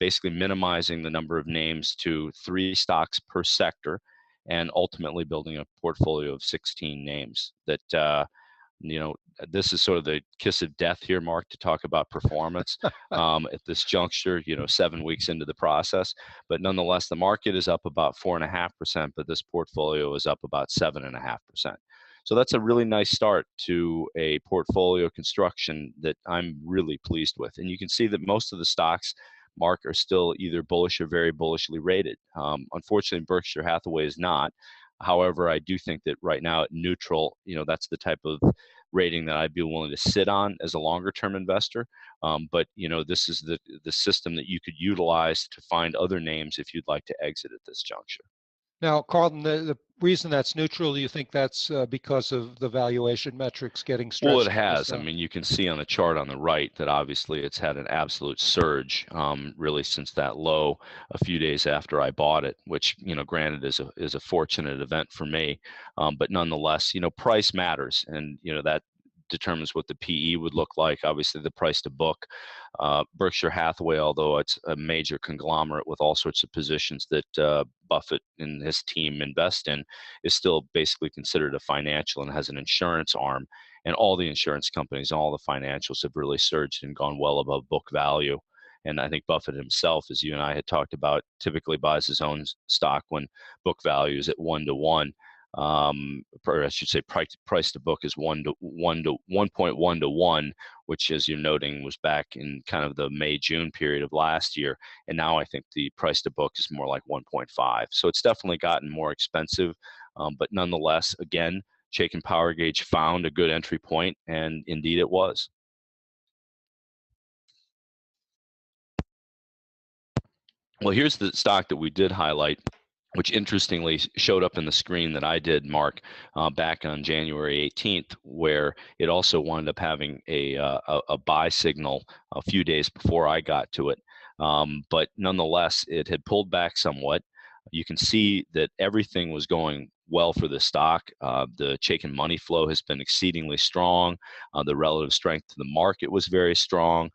basically minimizing the number of names to 3 stocks per sector, and ultimately building a portfolio of 16 names that this is sort of the kiss of death here, Mark, to talk about performance at this juncture, 7 weeks into the process. But nonetheless, the market is up about 4.5%, but this portfolio is up about 7.5%. So that's a really nice start to a portfolio construction that I'm really pleased with. And you can see that most of the stocks, Mark, are still either bullish or very bullishly rated. Unfortunately, Berkshire Hathaway is not. However, I do think that right now at neutral, that's the type of rating that I'd be willing to sit on as a longer term investor. But this is the system that you could utilize to find other names if you'd like to exit at this juncture. Now, Carlton, the reason that's neutral, do you think that's because of the valuation metrics getting Well, stretched? it has. I mean, you can see on the chart on the right that obviously it's had an absolute surge, really since that low a few days after I bought it, which, granted is a fortunate event for me, but nonetheless, price matters, and that determines what the PE would look like. Obviously, the price to book. Berkshire Hathaway, although it's a major conglomerate with all sorts of positions that Buffett and his team invest in, is still basically considered a financial and has an insurance arm. And all the insurance companies, all the financials have really surged and gone well above book value. And I think Buffett himself, as you and I had talked about, typically buys his own stock when book value is at 1-to-1. Or I should say, price to book is 1.1 to 1, which, as you're noting, was back in kind of the May-June period of last year. And now I think the price to book is more like 1.5. So it's definitely gotten more expensive, but nonetheless, again, Chaikin Power Gauge found a good entry point, and indeed it was. Well, here's the stock that we did highlight, which interestingly showed up in the screen that I did, Mark, back on January 18th, where it also wound up having a buy signal a few days before I got to it. But nonetheless, it had pulled back somewhat. You can see that everything was going well for the stock. The Chaikin money flow has been exceedingly strong. The relative strength to the market was very strong.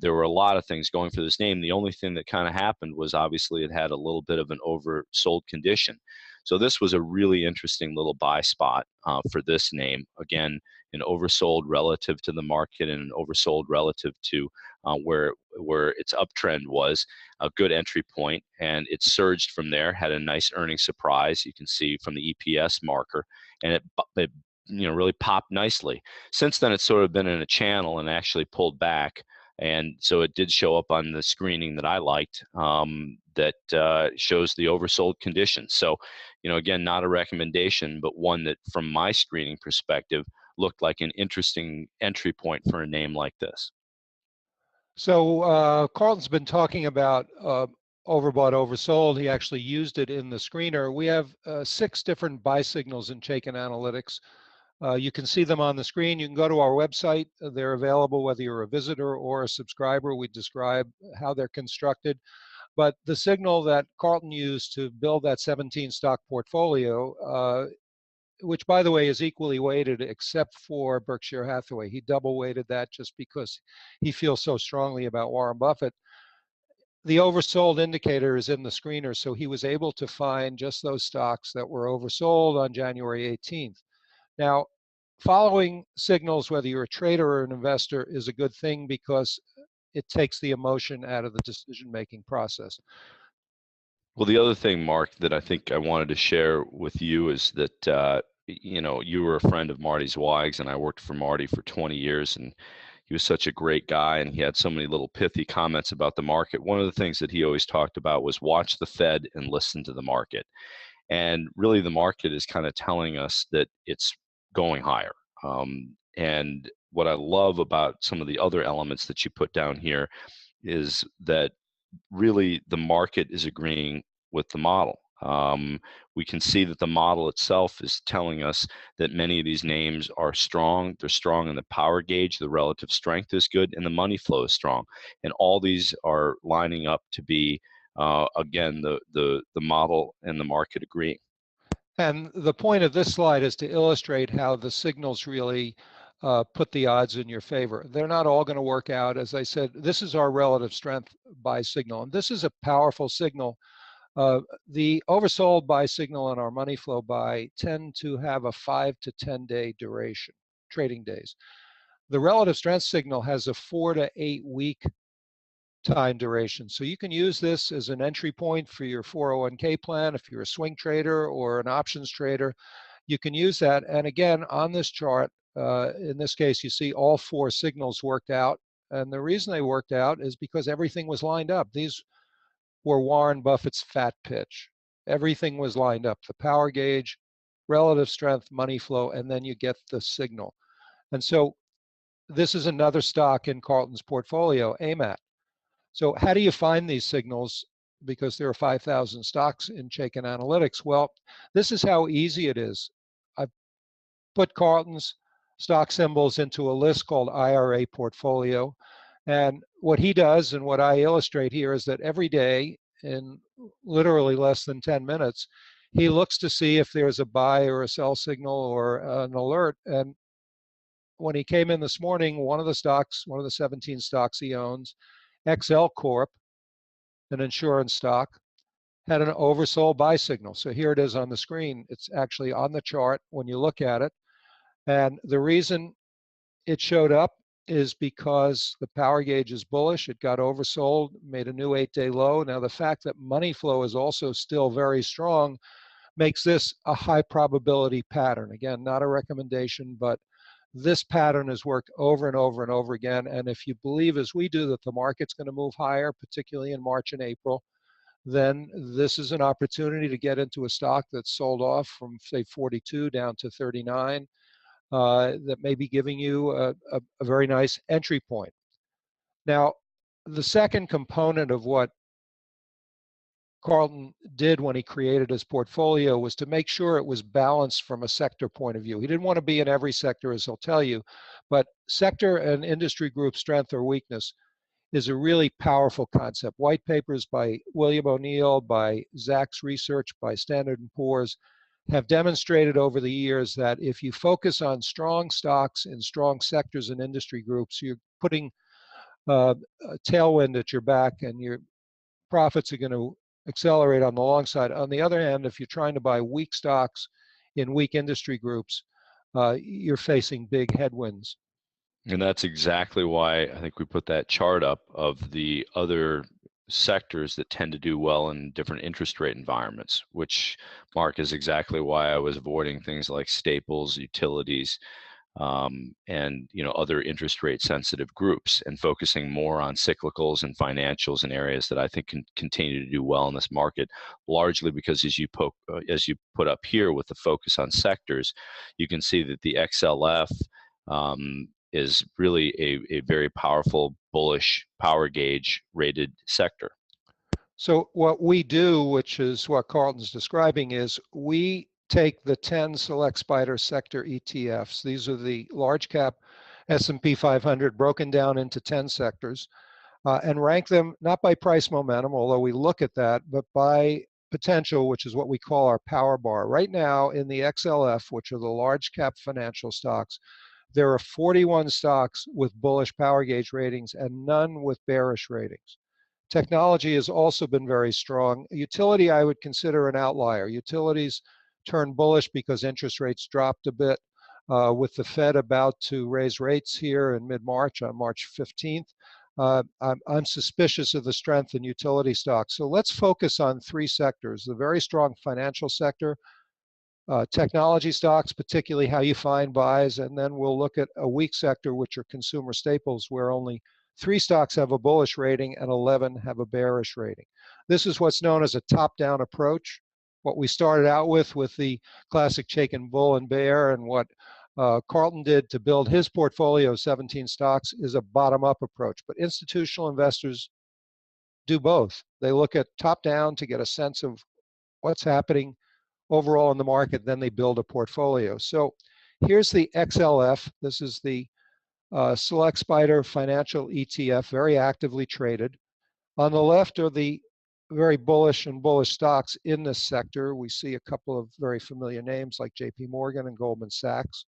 There were a lot of things going for this name. The only thing that kind of happened was obviously it had a little bit of an oversold condition. So this was a really interesting little buy spot for this name. Again, an oversold relative to the market and an oversold relative to where its uptrend was. A good entry point, and it surged from there, had a nice earnings surprise. You can see from the EPS marker, and it really popped nicely. Since then, it's sort of been in a channel and actually pulled back. And so it did show up on the screening that I liked, that shows the oversold condition. So, again, not a recommendation, but one that from my screening perspective looked like an interesting entry point for a name like this. So Carlton's been talking about overbought, oversold. He actually used it in the screener. We have 6 different buy signals in Chaikin Analytics. You can see them on the screen. You can go to our website. They're available whether you're a visitor or a subscriber. We describe how they're constructed. But the signal that Carlton used to build that 17 stock portfolio, which by the way is equally weighted except for Berkshire Hathaway. He double weighted that just because he feels so strongly about Warren Buffett. The oversold indicator is in the screener, so he was able to find just those stocks that were oversold on January 18th. Now, following signals, whether you're a trader or an investor, is a good thing because it takes the emotion out of the decision-making process. Well, the other thing, Mark, that I think I wanted to share with you is that, you were a friend of Marty Zweig's, and I worked for Marty for 20 years, and he was such a great guy, and he had so many little pithy comments about the market. One of the things that he always talked about was watch the Fed and listen to the market. And really, the market is kind of telling us that it's going higher. And what I love about some of the other elements that you put down here is that really the market is agreeing with the model. We can see that the model itself is telling us that many of these names are strong. They're strong in the power gauge, the relative strength is good, and the money flow is strong. And all these are lining up to be, again, the model and the market agreeing. And the point of this slide is to illustrate how the signals really put the odds in your favor. They're not all going to work out. As I said, this is our relative strength buy signal, and this is a powerful signal. The oversold buy signal and our money flow buy tend to have a 5 to 10 day duration, trading days. The relative strength signal has a 4 to 8 week time duration. So you can use this as an entry point for your 401k plan. If you're a swing trader or an options trader, you can use that. And again, on this chart, in this case, you see all 4 signals worked out. And the reason they worked out is because everything was lined up. These were Warren Buffett's fat pitch. Everything was lined up. The power gauge, relative strength, money flow, and then you get the signal. And so this is another stock in Carlton's portfolio, AMAT. So how do you find these signals? because there are 5,000 stocks in Chaikin Analytics. Well, this is how easy it is. I've put Carlton's stock symbols into a list called IRA portfolio. And what he does and what I illustrate here is that every day, in literally less than 10 minutes, he looks to see if there's a buy or a sell signal or an alert. And when he came in this morning, one of the 17 stocks he owns, XL Corp, an insurance stock, had an oversold buy signal. So here it is on the screen. It's actually on the chart when you look at it. And the reason it showed up is because the power gauge is bullish. It got oversold, made a new 8-day low. Now, the fact that money flow is also still very strong makes this a high probability pattern. Again, not a recommendation, but this pattern has worked over and over and over again. And if you believe, as we do, that the market's going to move higher, particularly in March and April, then this is an opportunity to get into a stock that's sold off from, say, 42 down to 39. That may be giving you a very nice entry point. Now, the second component of what Carlton did when he created his portfolio was to make sure it was balanced from a sector point of view. He didn't want to be in every sector, as he'll tell you, but sector and industry group strength or weakness is a really powerful concept. White papers by William O'Neill, by Zacks Research, by Standard & Poor's have demonstrated over the years that if you focus on strong stocks in strong sectors and industry groups, you're putting a tailwind at your back and your profits are going to accelerate on the long side. On the other hand, if you're trying to buy weak stocks in weak industry groups, you're facing big headwinds. And that's exactly why I think we put that chart up of the other sectors that tend to do well in different interest rate environments, which, Mark, is exactly why I was avoiding things like staples, utilities, and other interest rate sensitive groups, and focusing more on cyclicals and financials and areas that I think can continue to do well in this market, largely because as you put up here with the focus on sectors, you can see that the XLF is really a very powerful bullish power gauge rated sector. So what we do, which is what Carlton's describing, is we take the 10 select spider sector ETFs. These are the large cap S&P 500 broken down into 10 sectors and rank them not by price momentum, although we look at that, but by potential, which is what we call our power bar. Right now in the XLF, which are the large cap financial stocks, there are 41 stocks with bullish power gauge ratings and none with bearish ratings. Technology has also been very strong. Utility, I would consider an outlier. Utilities turned bullish because interest rates dropped a bit with the Fed about to raise rates here in mid-March, on March 15th. I'm suspicious of the strength in utility stocks. So let's focus on three sectors: the very strong financial sector, technology stocks, particularly how you find buys, and then we'll look at a weak sector, which are consumer staples, where only 3 stocks have a bullish rating and 11 have a bearish rating. This is what's known as a top-down approach. What we started out with the classic Chaikin bull and bear, and what Carlton did to build his portfolio of 17 stocks is a bottom-up approach. But institutional investors do both. They look at top-down to get a sense of what's happening overall in the market, then they build a portfolio. So here's the XLF. This is the Select Spider Financial ETF, very actively traded. On the left are the very bullish and bullish stocks in this sector. We see a couple of very familiar names like J.P. Morgan and Goldman Sachs.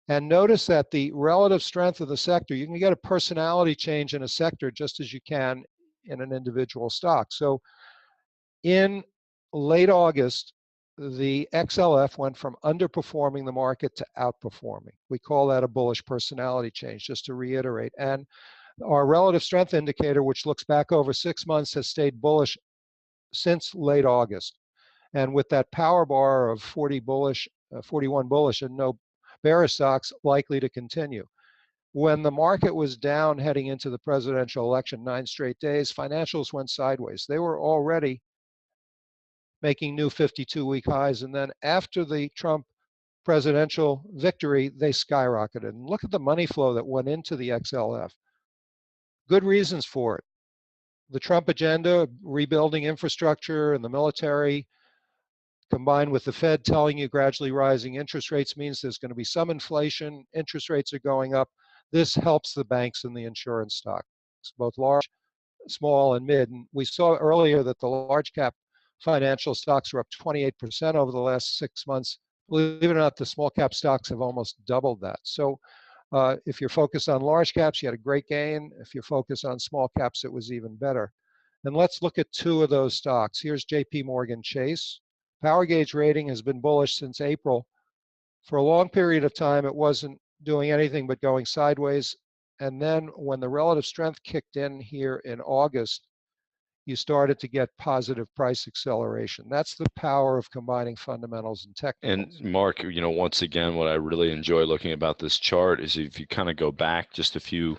And notice that the relative strength of the sector, you can get a personality change in a sector just as you can in an individual stock. So in late August, the XLF went from underperforming the market to outperforming. We call that a bullish personality change, just to reiterate. And our relative strength indicator, which looks back over 6 months, has stayed bullish since late August. And with that power bar of 41 bullish and no bearish stocks, likely to continue. When the market was down heading into the presidential election 9 straight days, financials went sideways. They were already making new 52-week highs. And then after the Trump presidential victory, they skyrocketed. And look at the money flow that went into the XLF. Good reasons for it. the Trump agenda, rebuilding infrastructure and the military, combined with the Fed telling you gradually rising interest rates means there's going to be some inflation, interest rates are going up. This helps the banks and the insurance stocks, both large, small, and mid. And we saw earlier that the large cap financial stocks were up 28% over the last 6 months. Believe it or not, the small cap stocks have almost doubled that. So if you're focused on large caps, you had a great gain. If you're focused on small caps, it was even better. And let's look at two of those stocks. Here's J.P. Morgan Chase. Power gauge rating has been bullish since April. For a long period of time, it wasn't doing anything but going sideways. And then when the relative strength kicked in here in August, you started to get positive price acceleration. That's the power of combining fundamentals and technicals. And Mark, you know, once again, what I really enjoy looking about this chart is if you kind of go back just a few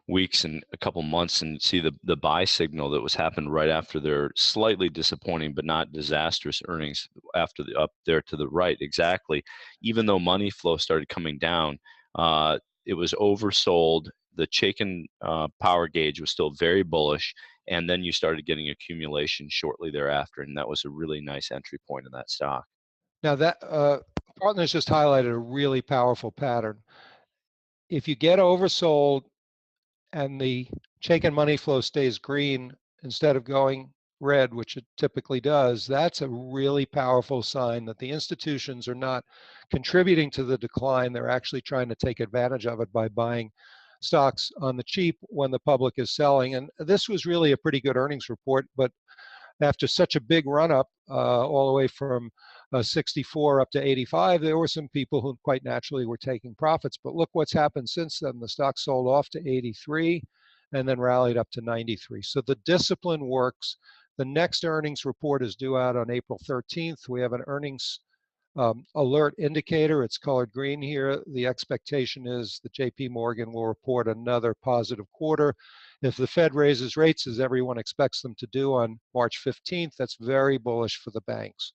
weeks and a couple months and see the buy signal that was happened right after their slightly disappointing but not disastrous earnings after the up there to the right. Exactly. Even though money flow started coming down, it was oversold. The Chaikin power gauge was still very bullish, and then you started getting accumulation shortly thereafter, and that was a really nice entry point in that stock. Now that Partners just highlighted a really powerful pattern. If you get oversold and the Chaikin money flow stays green instead of going red, which it typically does, that's a really powerful sign that the institutions are not contributing to the decline. They're actually trying to take advantage of it by buying stocks on the cheap when the public is selling. And this was really a pretty good earnings report, but after such a big run up, all the way from 64 up to 85, there were some people who quite naturally were taking profits. But look what's happened since then. The stock sold off to 83 and then rallied up to 93. So the discipline works. The next earnings report is due out on April 13th. We have an earnings alert indicator. It's colored green here. The expectation is that J.P. Morgan will report another positive quarter. If the Fed raises rates, as everyone expects them to do on March 15th, that's very bullish for the banks.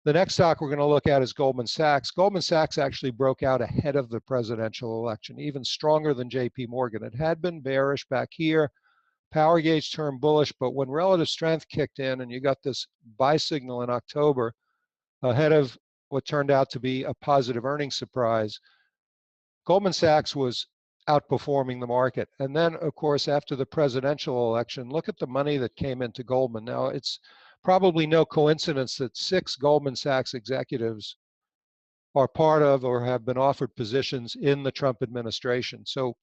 The next stock we're going to look at is Goldman Sachs. Goldman Sachs actually broke out ahead of the presidential election, even stronger than J.P. Morgan. It had been bearish back here. Power gauge turned bullish, but when relative strength kicked in and you got this buy signal in October, ahead of what turned out to be a positive earnings surprise, Goldman Sachs was outperforming the market. And then, of course, after the presidential election, look at the money that came into Goldman. Now, it's probably no coincidence that 6 Goldman Sachs executives are part of or have been offered positions in the Trump administration. So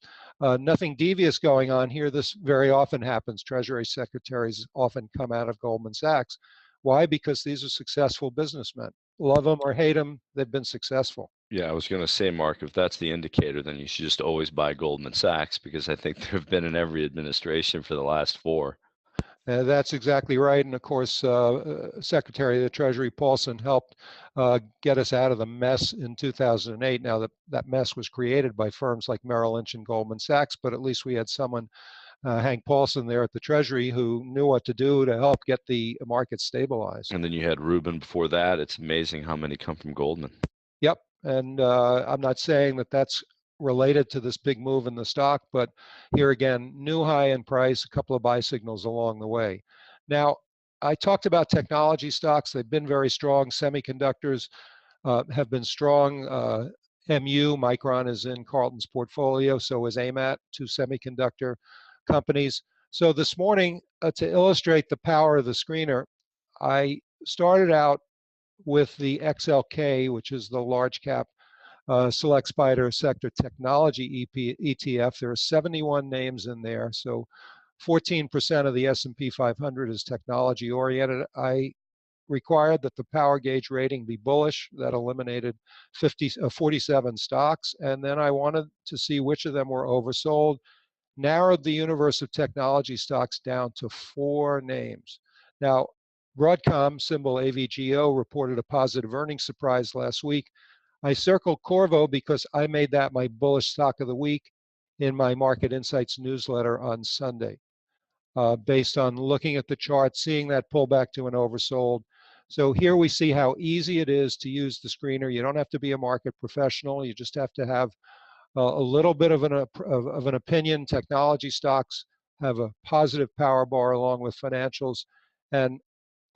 nothing devious going on here. This very often happens. Treasury secretaries often come out of Goldman Sachs. Why? Because these are successful businessmen. Love them or hate them, they've been successful. Yeah, I was going to say, Mark, if that's the indicator, then you should just always buy Goldman Sachs, because I think there have been in every administration for the last 4. That's exactly right. And of course, Secretary of the Treasury Paulson helped get us out of the mess in 2008. Now, that mess was created by firms like Merrill Lynch and Goldman Sachs, but at least we had someone, Hank Paulson, there at the Treasury who knew what to do to help get the market stabilized. And then you had Rubin before that. It's amazing how many come from Goldman. Yep. And I'm not saying that that's related to this big move in the stock, but here again, new high in price, a couple of buy signals along the way. Now, I talked about technology stocks. They've been very strong. Semiconductors have been strong. MU, Micron, is in Carlton's portfolio, so is AMAT, 2 semiconductor companies. So this morning, to illustrate the power of the screener, I started out with the XLK, which is the large cap Select Spider Sector Technology ETF. There are 71 names in there, so 14% of the S&P 500 is technology oriented. I required that the power gauge rating be bullish. That eliminated 47 stocks, and then I wanted to see which of them were oversold. Narrowed the universe of technology stocks down to 4 names. Now, Broadcom, symbol AVGO, reported a positive earnings surprise last week. I circled Corvo because I made that my bullish stock of the week in my Market Insights newsletter on Sunday, based on looking at the chart, seeing that pullback to an oversold. So here we see how easy it is to use the screener. You don't have to be a market professional. You just have to have a little bit of an opinion. Technology stocks have a positive power bar along with financials. And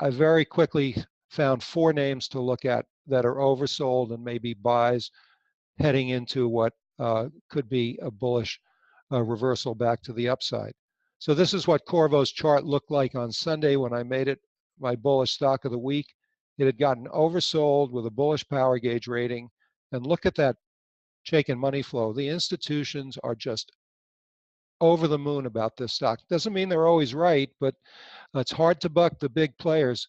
I very quickly found 4 names to look at that are oversold and maybe buys heading into what could be a bullish reversal back to the upside. So this is what Corvo's chart looked like on Sunday when I made it my bullish stock of the week. It had gotten oversold with a bullish power gauge rating. And look at that Chaikin money flow. The institutions are just over the moon about this stock. Doesn't mean they're always right, but it's hard to buck the big players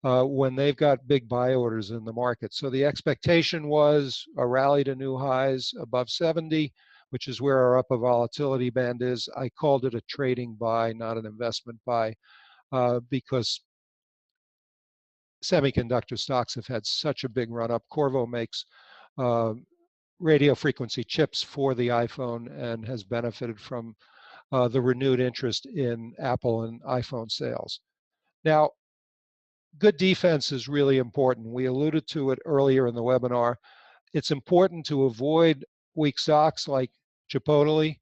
when they've got big buy orders in the market. So the expectation was a rally to new highs above 70, which is where our upper volatility band is. I called it a trading buy, not an investment buy, because semiconductor stocks have had such a big run up. Corvo makes radio frequency chips for the iPhone and has benefited from the renewed interest in Apple and iPhone sales. Now, good defense is really important. We alluded to it earlier in the webinar. It's important to avoid weak stocks like Chipotle,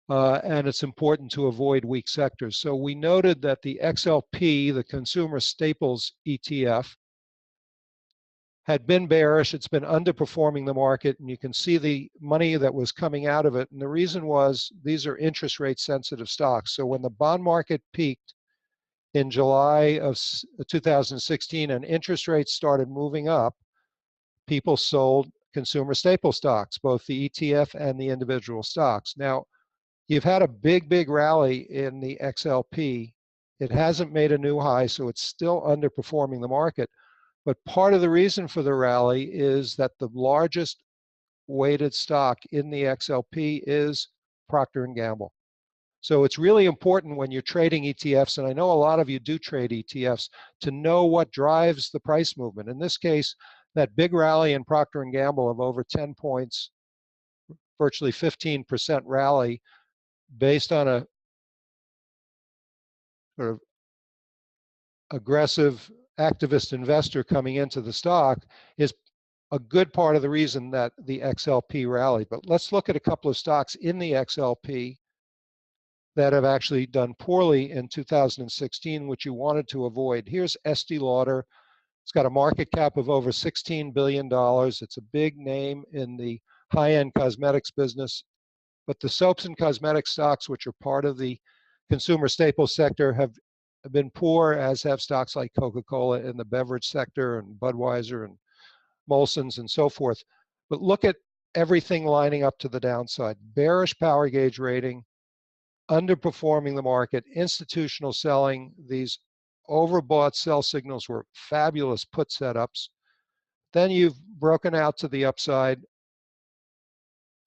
and it's important to avoid weak sectors. So we noted that the XLP, the Consumer Staples ETF, had been bearish. It's been underperforming the market, and you can see the money that was coming out of it. And the reason was these are interest rate sensitive stocks. So when the bond market peaked in July of 2016 and interest rates started moving up, people sold consumer staple stocks, both the ETF and the individual stocks. Now, you've had a big rally in the XLP. It hasn't made a new high, so it's still underperforming the market. But part of the reason for the rally is that the largest weighted stock in the XLP is Procter Gamble. So it's really important when you're trading ETFs, and I know a lot of you do trade ETFs, to know what drives the price movement. In this case, that big rally in Procter & Gamble of over 10 points, virtually 15% rally, based on a sort of aggressive activist investor coming into the stock, is a good part of the reason that the XLP rallied. But let's look at a couple of stocks in the XLP that have actually done poorly in 2016, which you wanted to avoid. Here's Estee Lauder. It's got a market cap of over $16 billion. It's a big name in the high-end cosmetics business. But the soaps and cosmetics stocks, which are part of the consumer staples sector, have been poor, as have stocks like Coca-Cola in the beverage sector and Budweiser and Molson's and so forth. But look at everything lining up to the downside. Bearish power gauge rating, underperforming the market, institutional selling. These overbought sell signals were fabulous put setups. Then you've broken out to the upside.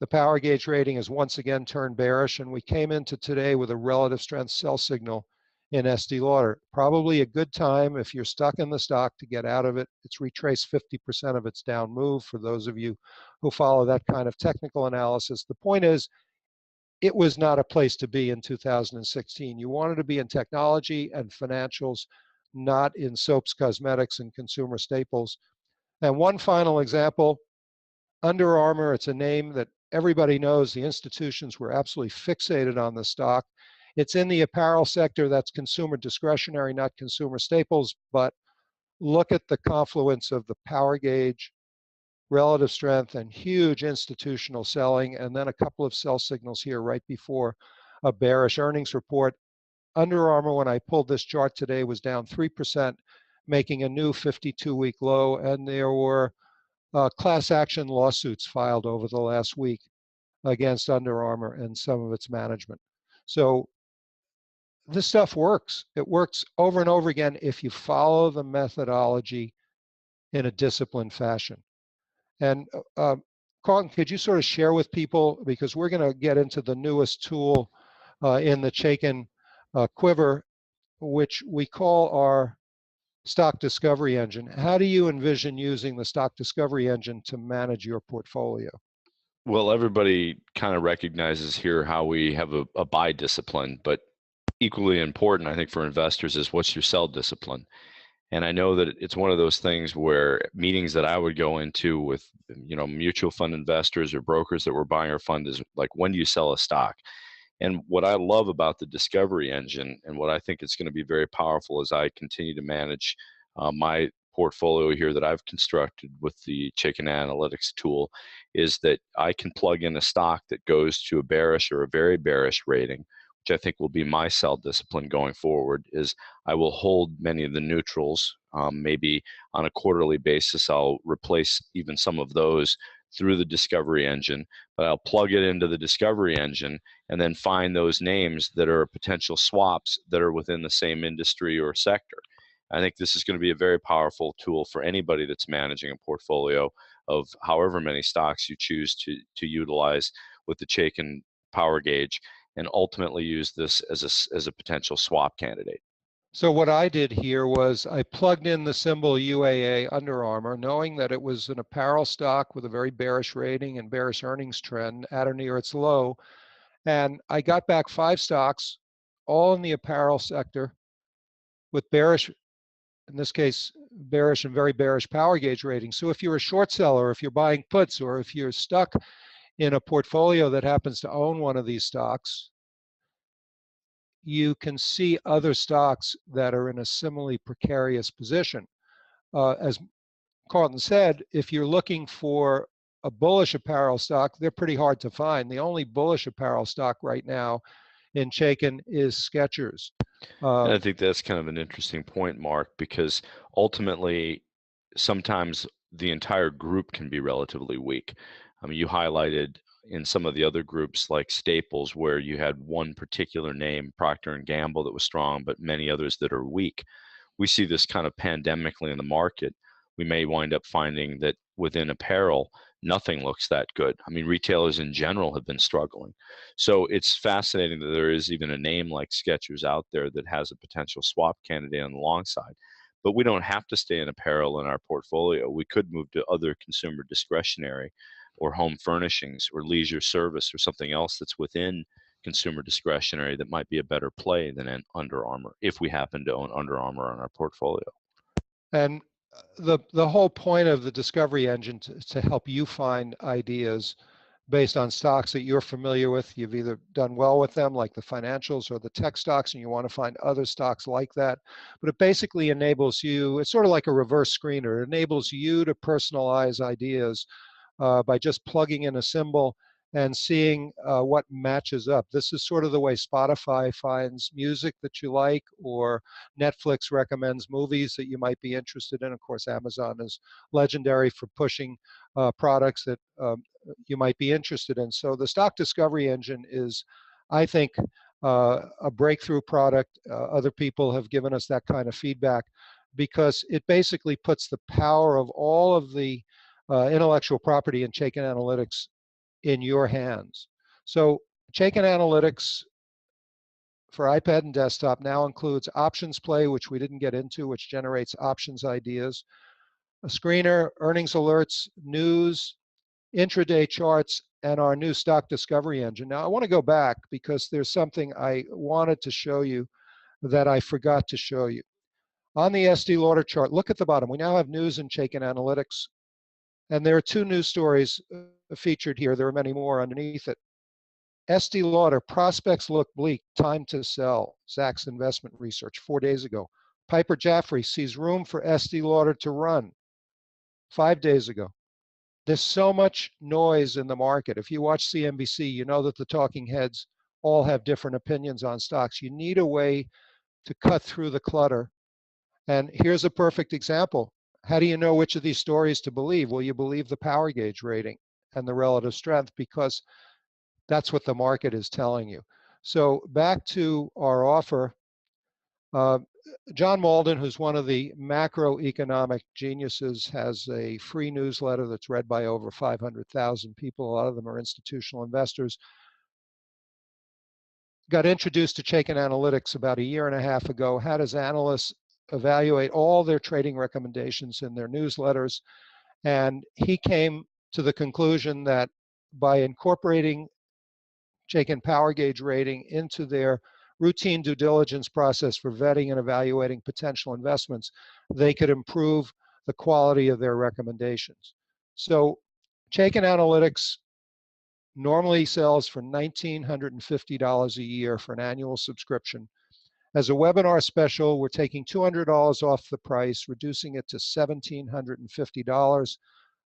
The power gauge rating has once again turned bearish, and we came into today with a relative strength sell signal in Estee Lauder. Probably a good time if you're stuck in the stock to get out of it. It's retraced 50% of its down move for those of you who follow that kind of technical analysis. The point is, it was not a place to be in 2016. You wanted to be in technology and financials, not in soaps, cosmetics, and consumer staples. And one final example, Under Armour. It's a name that everybody knows. The institutions were absolutely fixated on the stock. It's in the apparel sector. That's consumer discretionary, not consumer staples. But look at the confluence of the power gauge, relative strength, and huge institutional selling, and then a couple of sell signals here right before a bearish earnings report. Under Armour, when I pulled this chart today, was down 3%, making a new 52-week low, and there were class action lawsuits filed over the last week against Under Armour and some of its management. So this stuff works. It works over and over again if you follow the methodology in a disciplined fashion. And Carlton, could you sort of share with people, because we're going to get into the newest tool in the Chaikin quiver, which we call our stock discovery engine. How do you envision using the stock discovery engine to manage your portfolio? Well, everybody kind of recognizes here how we have a buy discipline, but equally important, I think, for investors is what's your sell discipline. And I know that it's one of those things where meetings that I would go into with, mutual fund investors or brokers that were buying our fund is like, when do you sell a stock? And what I love about the discovery engine, and what I think is going to be very powerful as I continue to manage my portfolio here that I've constructed with the Chaikin Analytics tool, is that I can plug in a stock that goes to a bearish or a very bearish rating, which I think will be my sell discipline going forward. Is I will hold many of the neutrals. Maybe on a quarterly basis, I'll replace even some of those through the discovery engine, but I'll plug it into the discovery engine and then find those names that are potential swaps that are within the same industry or sector. I think this is going to be a very powerful tool for anybody that's managing a portfolio of however many stocks you choose to utilize with the Chaikin power gauge, and ultimately use this as a potential swap candidate. So what I did here was I plugged in the symbol UAA, Under Armour, knowing that it was an apparel stock with a very bearish rating and bearish earnings trend at or near its low. And I got back 5 stocks, all in the apparel sector, with bearish, in this case, bearish and very bearish power gauge ratings. So if you're a short seller, if you're buying puts, or if you're stuck in a portfolio that happens to own one of these stocks, you can see other stocks that are in a similarly precarious position. As Carlton said, if you're looking for a bullish apparel stock, they're pretty hard to find. The only bullish apparel stock right now in Chaikin is Skechers. And I think that's kind of an interesting point, Mark, because ultimately, sometimes the entire group can be relatively weak. I mean, you highlighted in some of the other groups like Staples, where you had one particular name, Procter Gamble, that was strong, but many others that are weak. We see this kind of pandemically in the market. We may wind up finding that within apparel, nothing looks that good. I mean, retailers in general have been struggling. So it's fascinating that there is even a name like Skechers out there that has a potential swap candidate on the long side. But we don't have to stay in apparel in our portfolio. We could move to other consumer discretionary or home furnishings or leisure service or something else that's within consumer discretionary that might be a better play than an Under Armour, if we happen to own Under Armour on our portfolio. And the whole point of the discovery engine to help you find ideas based on stocks that you're familiar with. You've either done well with them, like the financials or the tech stocks, and you want to find other stocks like that. But it basically enables you, it's sort of like a reverse screener. It enables you to personalize ideas by just plugging in a symbol and seeing what matches up. This is sort of the way Spotify finds music that you like, or Netflix recommends movies that you might be interested in. Of course, Amazon is legendary for pushing products that you might be interested in. So the stock discovery engine is, I think, a breakthrough product. Other people have given us that kind of feedback, because it basically puts the power of all of the intellectual property in Chaikin Analytics in your hands. So Chaikin Analytics for iPad and desktop now includes options play, which we didn't get into, which generates options ideas, a screener, earnings alerts, news, intraday charts, and our new stock discovery engine. Now I want to go back because there's something I wanted to show you that I forgot to show you. On the SD Lauder chart, look at the bottom. We now have news in Chaikin Analytics, and there are 2 news stories featured here. There are many more underneath it. SD Lauder, prospects look bleak, time to sell. Zacks Investment Research 4 days ago. Piper Jaffray sees room for SD Lauder to run 5 days ago. There's so much noise in the market. If you watch CNBC, you know that the talking heads all have different opinions on stocks. You need a way to cut through the clutter. And here's a perfect example. How do you know which of these stories to believe? Well, you believe the power gauge rating and the relative strength, because that's what the market is telling you. So back to our offer, John Malden, who's one of the macroeconomic geniuses, has a free newsletter that's read by over 500,000 people. A lot of them are institutional investors. Got introduced to Chaikin Analytics about 1.5 years ago, had his analysts evaluate all their trading recommendations in their newsletters, and he came to the conclusion that by incorporating Chaikin power gauge rating into their routine due diligence process for vetting and evaluating potential investments, they could improve the quality of their recommendations. So Chaikin Analytics normally sells for $1,950 a year for an annual subscription. As a webinar special, we're taking $200 off the price, reducing it to $1,750.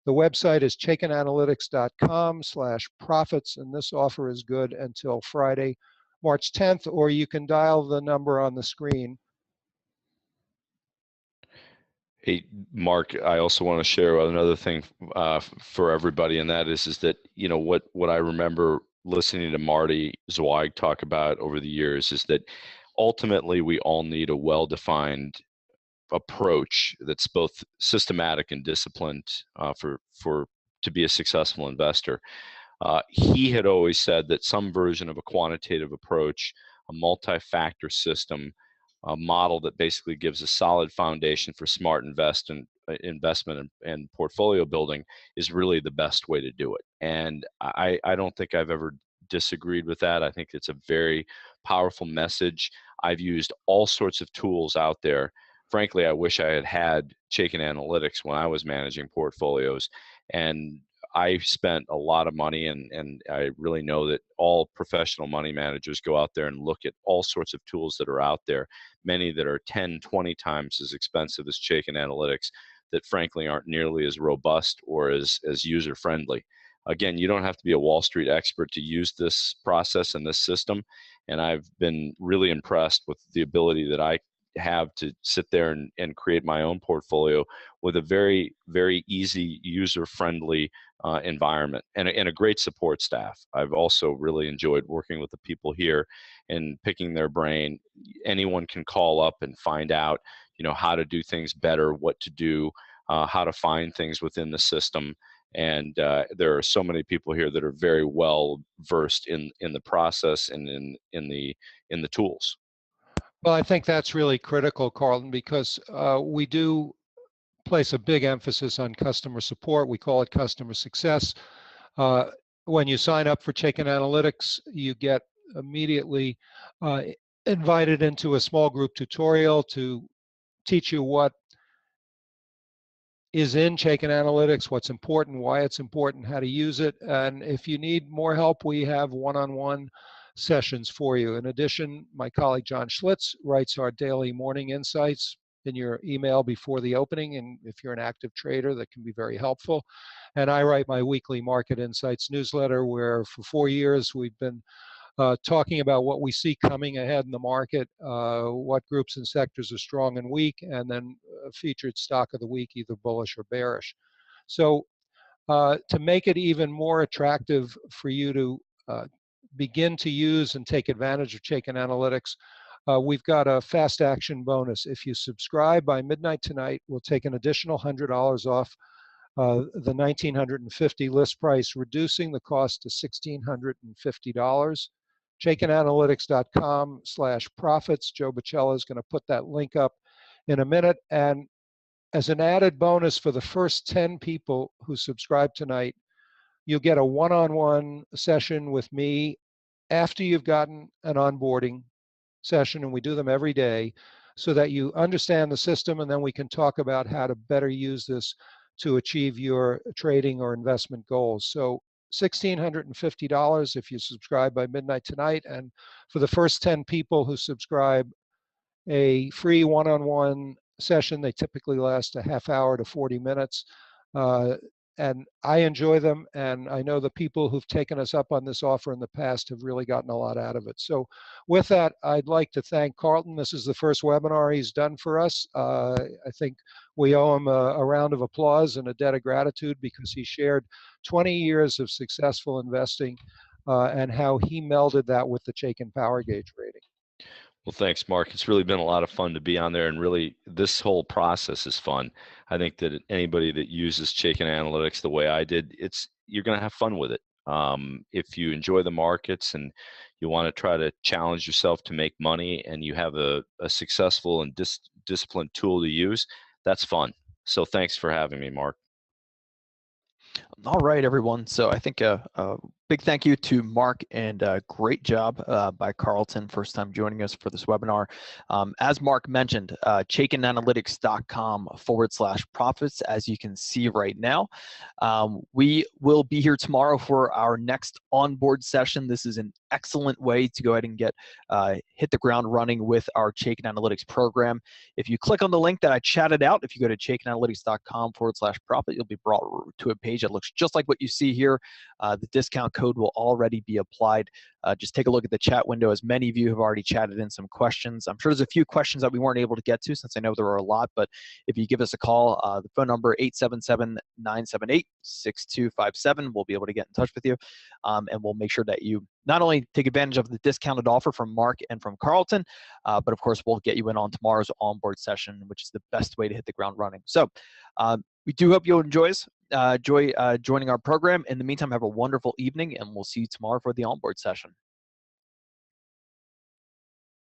The website is chaikinanalytics.com/profits, and this offer is good until Friday, March 10th, or you can dial the number on the screen. Hey, Mark, I also want to share another thing for everybody, and that is that, you know, what I remember listening to Marty Zweig talk about over the years is that ultimately we all need a well-defined approach that's both systematic and disciplined to be a successful investor. He had always said that some version of a quantitative approach, a multi-factor system, a model that basically gives a solid foundation for smart investment and portfolio building is really the best way to do it. And I don't think I've ever disagreed with that. I think it's a very powerful message. I've used all sorts of tools out there. Frankly, I wish I had Chaikin Analytics when I was managing portfolios, and I spent a lot of money, and I really know that all professional money managers go out there and look at all sorts of tools that are out there, many that are 10, 20 times as expensive as Chaikin Analytics, that frankly aren't nearly as robust or as user-friendly. Again, you don't have to be a Wall Street expert to use this process and this system, and I've been really impressed with the ability that I have to sit there and create my own portfolio with a very, very easy, user-friendly environment and a great support staff. I've also really enjoyed working with the people here and picking their brain. Anyone can call up and find out, you know, how to do things better, what to do, how to find things within the system. And there are so many people here that are very well versed in the process and in the tools. Well, I think that's really critical, Carlton, because we do place a big emphasis on customer support. We call it customer success. When you sign up for Chaikin Analytics, you get immediately invited into a small group tutorial to teach you what is in Chaikin Analytics, what's important, why it's important, how to use it. And if you need more help, we have one-on-one sessions for you. In addition, my colleague John Schlitz writes our daily morning insights in your email before the opening, and if you're an active trader, that can be very helpful. And I write my weekly Market Insights newsletter, where for 4 years we've been talking about what we see coming ahead in the market, what groups and sectors are strong and weak, and then featured stock of the week, either bullish or bearish. So to make it even more attractive for you to begin to use and take advantage of Chaikin Analytics, we've got a fast action bonus. If you subscribe by midnight tonight, we'll take an additional $100 off the $1,950 list price, reducing the cost to $1,650. ChaikinAnalytics.com/profits. Joe Bicella is going to put that link up in a minute. And as an added bonus for the first 10 people who subscribe tonight, you'll get a one-on-one session with me after you've gotten an onboarding session, and we do them every day, so that you understand the system, and then we can talk about how to better use this to achieve your trading or investment goals. So $1,650 if you subscribe by midnight tonight, and for the first 10 people who subscribe, a free one-on-one session. They typically last a half hour to 40 minutes. And I enjoy them, and I know the people who've taken us up on this offer in the past have really gotten a lot out of it. So with that, I'd like to thank Carlton. This is the first webinar he's done for us. I think we owe him a round of applause and a debt of gratitude, because he shared 20 years of successful investing and how he melded that with the Chaikin Power Gauge rating. Well, thanks, Mark. It's really been a lot of fun to be on there, and really this whole process is fun. I think that anybody that uses Chaikin Analytics the way I did, you're going to have fun with it. If you enjoy the markets and you want to try to challenge yourself to make money, and you have a successful and disciplined tool to use, that's fun. So thanks for having me, Mark. All right, everyone. So I think a big thank you to Mark, and great job by Carlton, first time joining us for this webinar. As Mark mentioned, ChaikinAnalytics.com/profits, as you can see right now. We will be here tomorrow for our next onboard session. This is an excellent way to go ahead and get hit the ground running with our Chaikin Analytics program. If you click on the link that I chatted out, if you go to ChaikinAnalytics.com/profit, you'll be brought to a page that looks just like what you see here. The discount code will already be applied. Just take a look at the chat window, as many of you have already chatted in some questions. I'm sure there's a few questions that we weren't able to get to, since I know there were a lot, but if you give us a call, the phone number 877-978-6257, we'll be able to get in touch with you, and we'll make sure that you not only take advantage of the discounted offer from Mark and from Carlton, but of course we'll get you in on tomorrow's onboard session, which is the best way to hit the ground running. So we do hope you'll enjoy joining our program. In the meantime, have a wonderful evening, and we'll see you tomorrow for the onboard session.